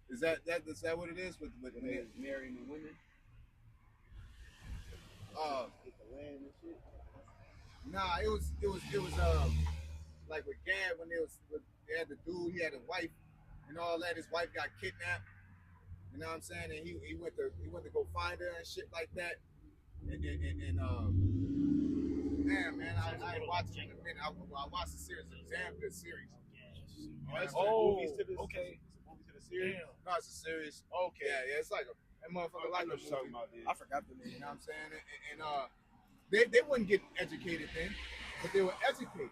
Is that what it is with marrying the women? With the land and shit. Nah, it was like with Gad when they had the dude, he had a wife and all that. His wife got kidnapped. You know what I'm saying? And he went to go find her and shit like that. And man, I watched it in a minute. I watched the series. It's a damn good series. Movies to this. Okay. Movies to the series. No, it's a series. Okay. Yeah, it's like that motherfucker like a movie. I forgot the name. You know what I'm saying? They wouldn't get educated then, but they were educated.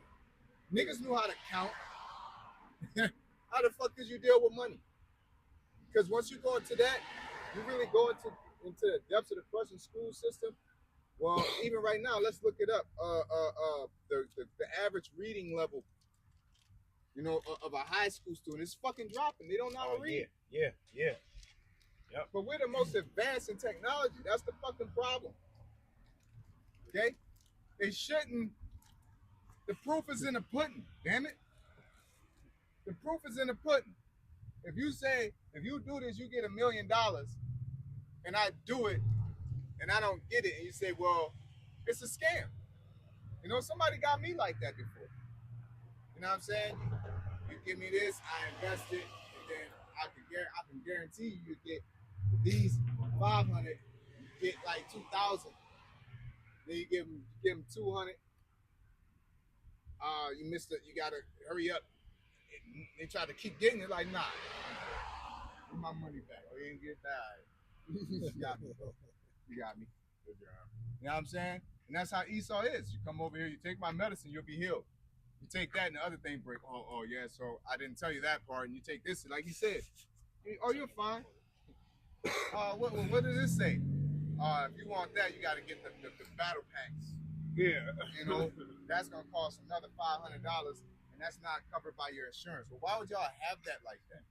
Niggas knew how to count. How the fuck did you deal with money? Because once you go into that, you really go into the depths of the Prussian school system. Well, even right now, let's look it up. The average reading level, you know, of a high school student is fucking dropping. They don't know how to read. Yeah. Yep. But we're the most advanced in technology. That's the fucking problem. Okay? They shouldn't. The proof is in the pudding, damn it. The proof is in the pudding. If you do this, you get $1 million, and I do it, and I don't get it, and you say, well, it's a scam. You know, somebody got me like that before. You know what I'm saying? You give me this, I invest it, and then I can guarantee you get these 500, you get like 2,000. Then you give them 200. You missed it. You gotta hurry up. They try to keep getting it. Like, nah, give my money back. Or you ain't get that. You got me, bro. You got me. Good job. You know what I'm saying? And that's how Esau is. You come over here, you take my medicine, you'll be healed. You take that, and the other thing break. Oh yeah. So I didn't tell you that part, and you take this, like he said. Oh, you're fine. What does this say? If you want that, you got to get the battle packs. Yeah. You know, that's gonna cost another $500, and that's not covered by your insurance. Well, why would y'all have that like that?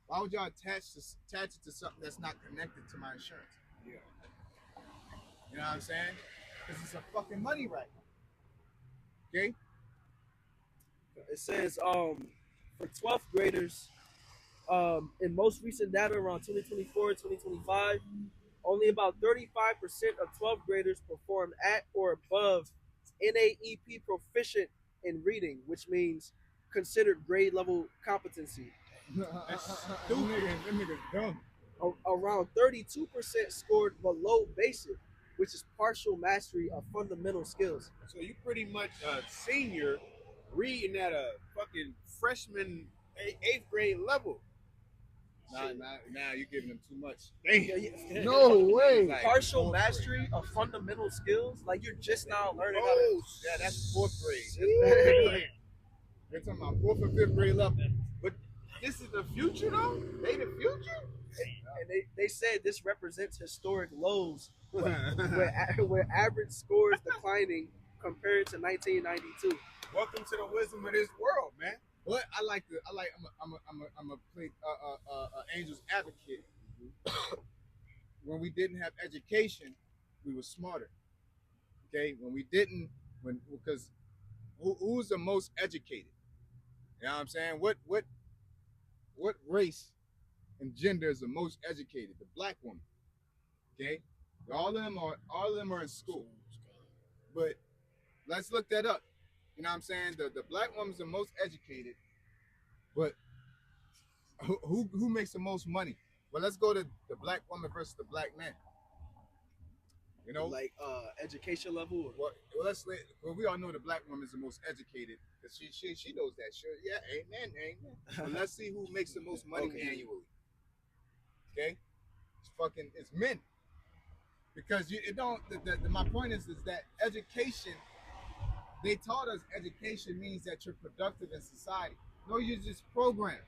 Why would y'all attach it to something that's not connected to my insurance? Yeah. You know what I'm saying? Because it's a fucking money right. Okay. It says for 12th graders, in most recent data around 2024, 2025, only about 35% of 12th graders performed at or above NAEP proficient in reading, which means considered grade level competency. That's stupid. That nigga's dumb. Around 32% scored below basic, which is partial mastery of fundamental skills. So you pretty much a senior reading at a fucking freshman 8th grade level. Nah, you're giving them too much. Yeah. No way. Like partial mastery of fundamental skills, like you're just now learning how to. Yeah, that's 4th grade. They're talking about 4th and 5th grade level. But this is the future, though. They the future. And they said this represents historic lows, where average scores declining compared to 1992. Welcome to the wisdom of this world, man. But I'm a play angel's advocate. When we didn't have education, we were smarter. Okay, because who's the most educated? You know what I'm saying? What race and gender is the most educated? The black woman. Okay, all of them are in school. But let's look that up. You know what I'm saying? The black woman's the most educated, but who makes the most money? Well, let's go to the black woman versus the black man. You know, like education level. Well, we all know the black woman is the most educated because she knows that shit. Yeah, amen. But let's see who makes the most money annually. Okay, it's men. Because my point is that education. They taught us education means that you're productive in society. No, you're just programmed.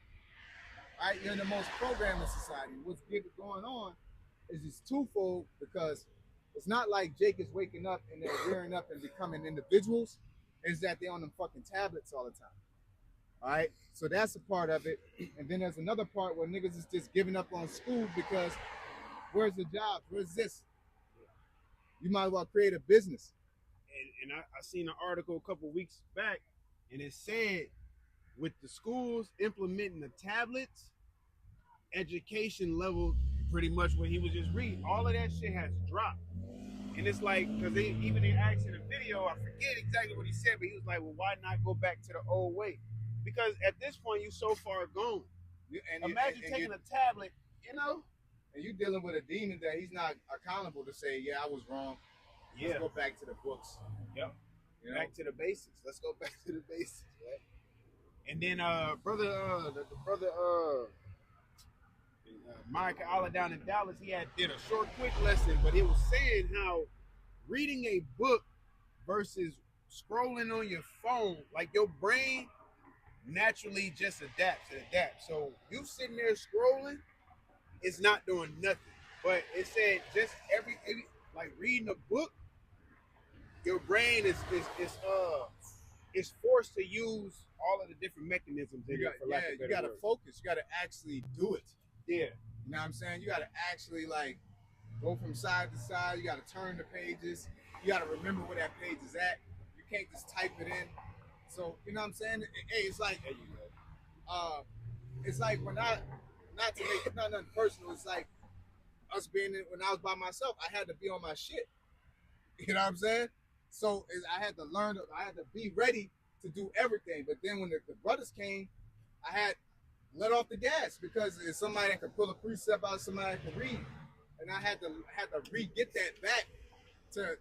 Right? You're the most programmed in society. What's going on is it's twofold because it's not like Jake is waking up and they're rearing up and becoming individuals. It's that they're on them fucking tablets all the time. All right? So that's a part of it. And then there's another part where niggas is just giving up on school because where's the job? Where's this? You might as well create a business. And I seen an article a couple weeks back, and it said with the schools implementing the tablets, education level, pretty much what he was just reading, all of that shit has dropped. And it's like, because they even they asked in the video, I forget exactly what he said, but he was like, well, why not go back to the old way? Because at this point, you're so far gone. Imagine taking a tablet, you know? And you dealing with a demon that he's not accountable to say, yeah, I was wrong. Let's go back to the books. Yep. You know? Back to the basics. Let's go back to the basics, right? And then the brother Micah Allah down in Dallas, he did a short quick lesson, but it was saying how reading a book versus scrolling on your phone, like your brain naturally just adapts. So you sitting there scrolling, it's not doing nothing. But it said just every like reading a book, your brain is forced to use all of the different mechanisms in it. You got to focus. You got to actually do it. Yeah. You know what I'm saying? You got to actually like go from side to side. You got to turn the pages. You got to remember where that page is at. You can't just type it in. So you know what I'm saying? Hey, it's like, it's like when not to make it nothing personal. It's like us being when I was by myself. I had to be on my shit. You know what I'm saying? So I had to learn. I had to be ready to do everything. But then when the brothers came, I had let off the gas because it's somebody that could pull a precept out, somebody that could read, and I had to re-get that back to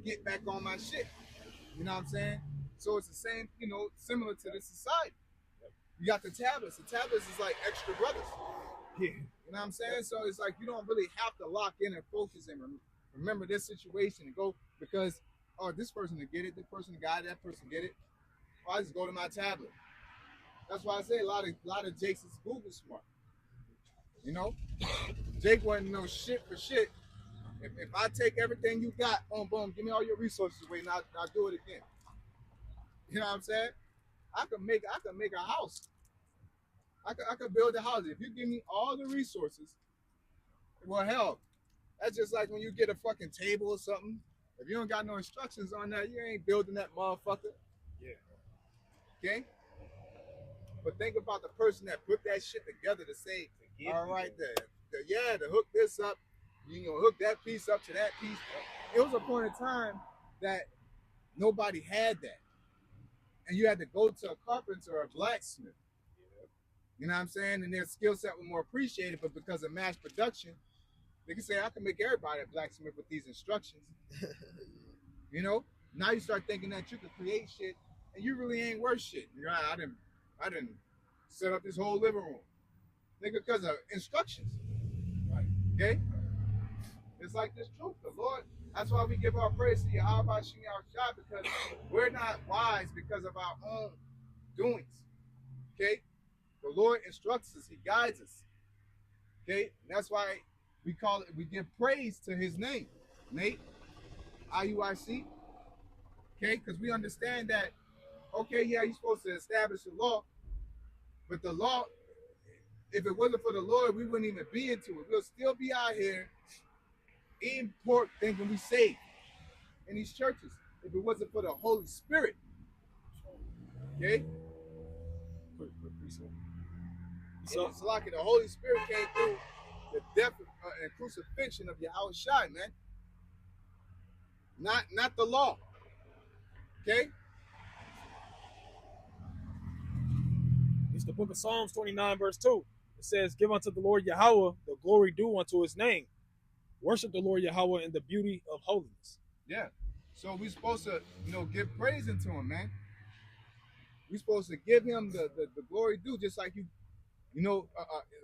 get back on my shit. You know what I'm saying? So it's the same, you know, similar to the society. You got the tablets. The tablets is like extra brothers. Yeah. You know what I'm saying? So it's like you don't really have to lock in and focus and remember this situation and go because this person to get it, this person got it, that person get it. Or I just go to my tablet. That's why I say a lot of Jake's is Google smart. You know, Jake wasn't no shit for shit. If I take everything you got, boom, give me all your resources away, and I'll do it again. You know what I'm saying? I could make a house. I could build a house if you give me all the resources. Well, hell, that's just like when you get a fucking table or something. If you don't got no instructions on that, you ain't building that motherfucker. Yeah. Okay? But think about the person that put that shit together to say, all right, to hook this up, you know, hook that piece up to that piece. It was a point in time that nobody had that. And you had to go to a carpenter or a blacksmith. You know what I'm saying? And their skill set was more appreciated, but because of mass production, they can say, I can make everybody a blacksmith with these instructions. You know? Now you start thinking that you can create shit and you really ain't worth shit. You're right, I didn't set up this whole living room. Nigga, because of instructions. Right. Okay? It's like this truth. The Lord, that's why we give our praise to Yahweh Shini our shot, because we're not wise because of our own doings. Okay? The Lord instructs us, He guides us. Okay? And that's why we give praise to His name. Nate, IUIC. Okay? Because we understand that, okay, yeah, you're supposed to establish the law, but the law, if it wasn't for the Lord, we wouldn't even be into it. We'll still be out here eating pork thinking we saved in these churches if it wasn't for the Holy Spirit. Okay? So it's like the Holy Spirit came through the death and crucifixion of Yahweh Shai, man. Not the law. Okay? It's the book of Psalms 29, verse 2. It says, give unto the Lord Yahweh the glory due unto his name. Worship the Lord Yahweh in the beauty of holiness. Yeah. So we're supposed to, give praise into him, man. We're supposed to give him the glory due, just like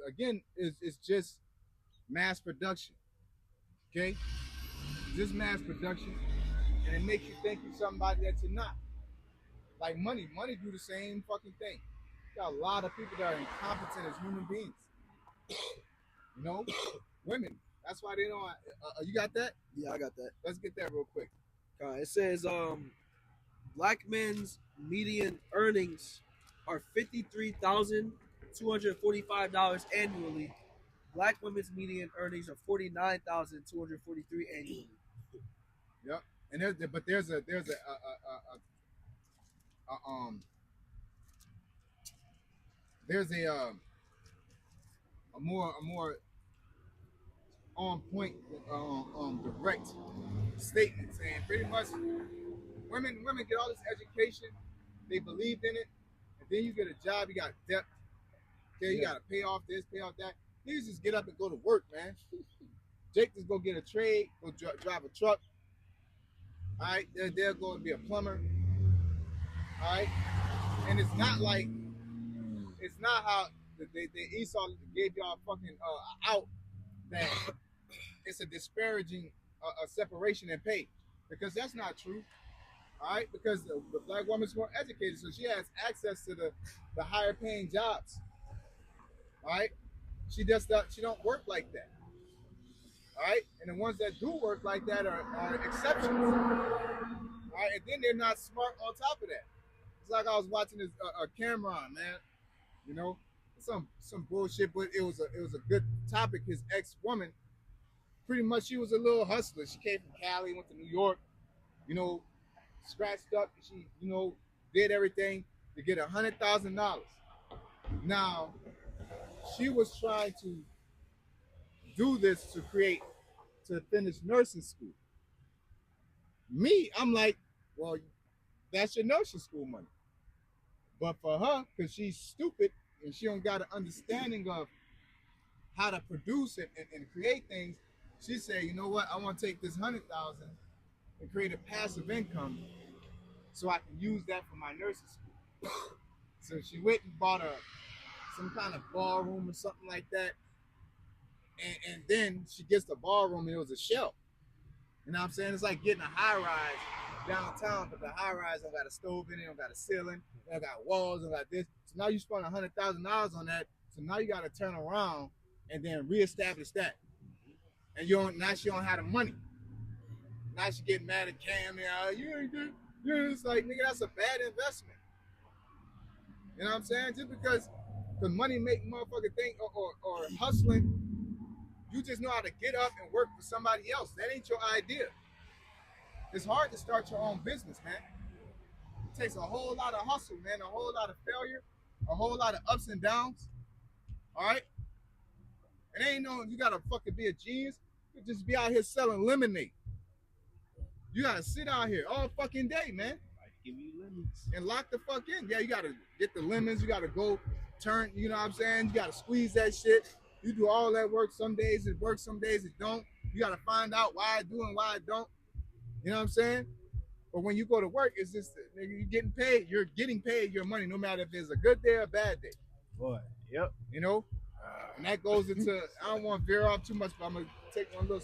again, it's just mass production. Okay? Just mass production. And it makes you think you're somebody that you're not. Like money. Money do the same fucking thing. You got a lot of people that are incompetent as human beings. Women. That's why they don't. You got that? Yeah, I got that. Let's get that real quick. It says black men's median earnings are $53,245 annually. Black women's median earnings are $49,243 annually. Yep. And there's a more on point, direct statement saying pretty much women get all this education, they believed in it, and then you get a job, you got debt, okay, you gotta pay off this, pay off that. Niggas just get up and go to work, man. Jake just go get a trade, go drive a truck. All right, they'll go and be a plumber. All right, and it's not how the Esau gave y'all fucking out that it's a disparaging a separation in pay, because that's not true. All right, because the black woman's more educated, so she has access to the higher paying jobs. All right, she don't work like that. All right, and the ones that do work like that are exceptions. All right, and then they're not smart on top of that. It's like I was watching this Cameron, man. You know, some bullshit, but it was a good topic. His ex-woman, pretty much, she was a little hustler. She came from Cali, went to New York, you know, scratched up. She, you know, did everything to get $100,000. Now, she was trying to do this to finish nursing school. Me, I'm like, well, that's your nursing school money. But for her, because she's stupid and she don't got an understanding of how to produce it and create things, she said, you know what, I want to take this $100,000 and create a passive income so I can use that for my nursing school. So she went and bought some kind of ballroom or something like that. And then she gets the ballroom and it was a shell. You know what I'm saying? It's like getting a high rise downtown, but the high rise don't got a stove in it, don't got a ceiling, don't got walls, don't got this. So now you spend $100,000 on that. So now you got to turn around and then reestablish that. And now she don't have the money. Now she getting mad at Cam. You ain't good. It's like, nigga, that's a bad investment. You know what I'm saying? Just because money make motherfucker think or hustling, you just know how to get up and work for somebody else. That ain't your idea. It's hard to start your own business, man. It takes a whole lot of hustle, man, a whole lot of failure, a whole lot of ups and downs. All right? It ain't no, you gotta fucking be a genius. You just be out here selling lemonade. You gotta sit out here all fucking day, man. Give you lemons. And lock the fuck in. Yeah, you gotta get the lemons, you gotta go turn, you know what I'm saying? You gotta squeeze that shit. You do all that work. Some days it works, some days it don't. You gotta find out why I do and why I don't. You know what I'm saying? But when you go to work, it's just, nigga, you're getting paid. You're getting paid your money, no matter if it's a good day or a bad day. Boy, yep. You know? And that goes into, I don't want to veer off too much, but I'm going to take one more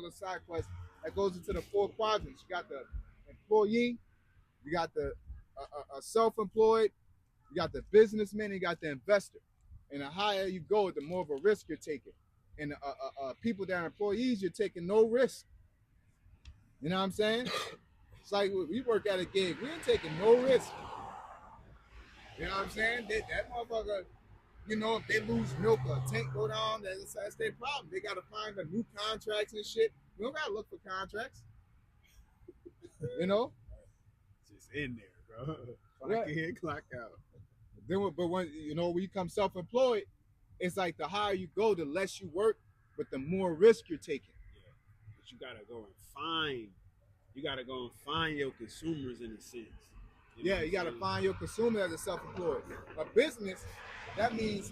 little side quest. That goes into the 4 quadrants. You got the employee, you got the self-employed, you got the businessman, and you got the investor. And the higher you go, the more of a risk you're taking. And people that are employees, you're taking no risk. You know what I'm saying? It's like we work at a gig. We ain't taking no risk. You know what I'm saying? That motherfucker, you know, if they lose milk or a tank go down, that's their problem. They got to find a new contracts and shit. We don't got to look for contracts. You know? Just in there, bro. Clock in, clock out. But when you come self-employed, it's like the higher you go, the less you work, but the more risk you're taking. Yeah. But you gotta go and find your consumers in a sense. You gotta find your consumer as a self-employed. A business, that means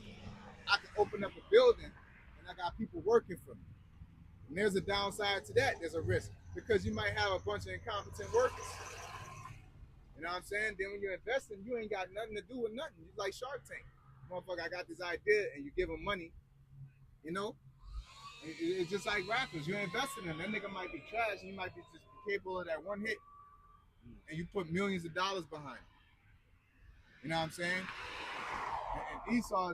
I can open up a building and I got people working for me. And there's a downside to that. There's a risk because you might have a bunch of incompetent workers. You know what I'm saying? Then when you're investing, you ain't got nothing to do with nothing. You're like Shark Tank. Motherfucker, I got this idea, and you give them money, you know? It's just like rappers. You're investing in them. That nigga might be trash, and you might be just capable of that one hit. And you put millions of dollars behind it. You know what I'm saying? And Esau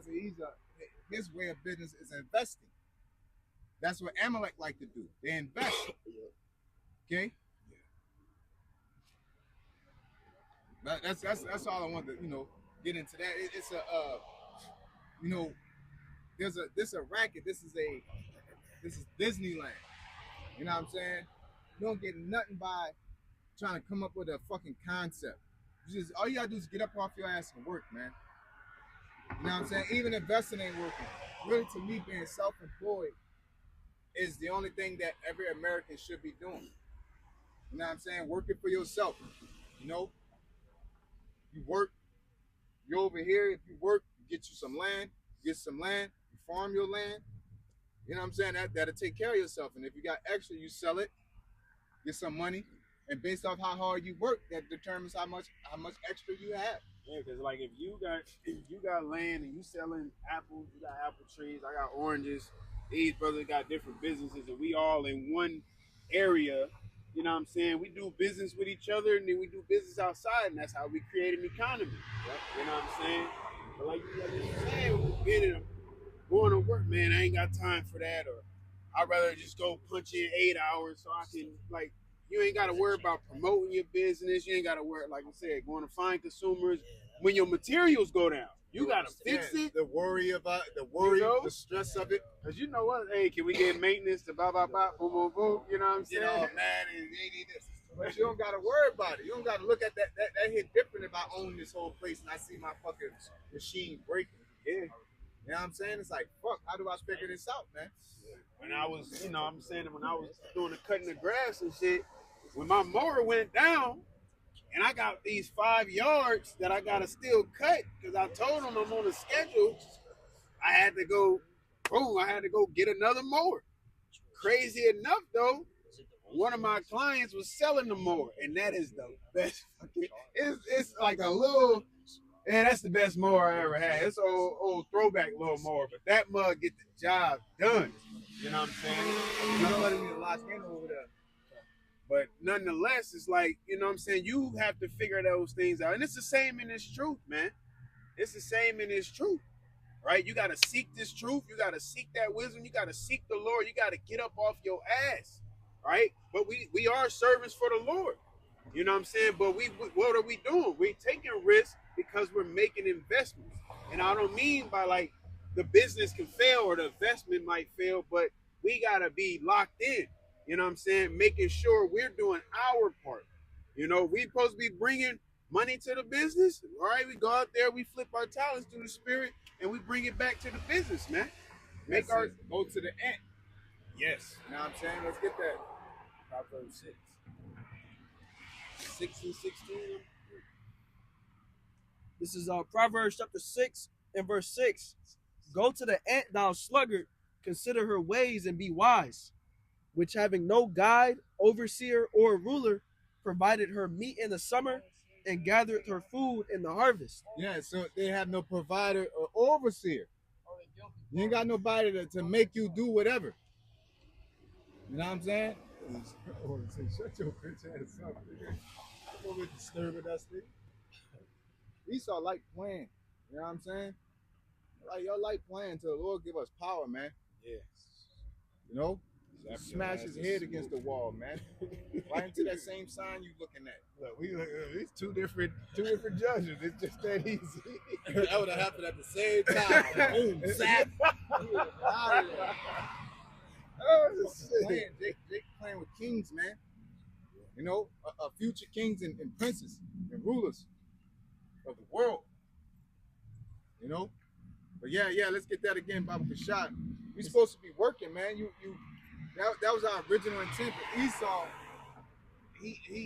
his way of business is investing. That's what Amalek like to do. They invest. Okay? But that's all I wanted to, get into that. It's this a racket. This is Disneyland. You know what I'm saying? You don't get nothing by trying to come up with a fucking concept. All you gotta do is get up off your ass and work, man. You know what I'm saying? Even investing ain't working. Really, to me, being self-employed is the only thing that every American should be doing. You know what I'm saying? Working for yourself. You know, you work, you over here, if you work, you get you some land, you farm your land. You know what I'm saying? That'll take care of yourself. And if you got extra, you sell it, get some money. And based off how hard you work, that determines how much extra you have. Yeah, because like if you got land and you selling apples, you got apple trees, I got oranges. These brothers got different businesses, and we all in one area. You know what I'm saying? We do business with each other, and then we do business outside, and that's how we create an economy. Right? You know what I'm saying? But like you saying, going to work, man, I ain't got time for that, or I'd rather just go punch in 8 hours so I can, like, you ain't got to worry about promoting your business. You ain't got to worry, like I said, going to find consumers. When your materials go down, you got to fix it. The worry about the stress of it. Because you know what? Hey, can we get maintenance to blah, blah, blah, boom, boom, boom? You know what I'm saying? You know, man, they need this. But you don't got to worry about it. You don't got to look at that. That hit different if I own this whole place and I see my fucking machine breaking. Yeah. You know what I'm saying? It's like, fuck, how do I figure this out, man? When I was, you know, I'm saying when I was doing the cutting the grass and shit, when my mower went down and I got these 5 yards that I got to still cut because I told them I'm on a schedule, I had to go get another mower. Crazy enough, though, one of my clients was selling the mower, and that is the best fucking, it's like a little, man, that's the best mower I ever had. It's an old throwback little mower, but that mug get the job done. You know what I'm saying? You don't let me need a lot over there. But nonetheless, it's like, you know what I'm saying? You have to figure those things out. And it's the same in this truth, man. It's the same in this truth, right? You got to seek this truth. You got to seek that wisdom. You got to seek the Lord. You got to get up off your ass, right? But we are servants for the Lord. You know what I'm saying? But what are we doing? We're taking risks because we're making investments. And I don't mean by like the business can fail or the investment might fail, but we got to be locked in. You know what I'm saying? Making sure we're doing our part. You know, we supposed to be bringing money to the business. All right, we go out there, we flip our talents through the spirit, and we bring it back to the business, man. Go to the end. Yes. You know what I'm saying? Let's get that. Proverbs 6 and 16. This is Proverbs chapter 6 and verse 6. Go to the ant, thou sluggard, consider her ways and be wise, which having no guide, overseer, or ruler, provided her meat in the summer and gathered her food in the harvest. Yeah, so they have no provider or overseer. You ain't got nobody to make you do whatever. You know what I'm saying? Shut your bitch ass up, nigga. Come over disturbing us, nigga. Esau like playing. You know what I'm saying? Like, y'all like playing until the Lord give us power, man. Yeah. You know? Smash his head against the wall, man. Right into that same sign you looking at. Look, it's two different judges. It's just that easy. That would have happened at the same time. Boom, zap. Jake playing with kings, man. You know, future kings and princes and rulers of the world. You know? But yeah, let's get that again, Baba Kashad. We supposed to be working, man. That was our original intent. But Esau, he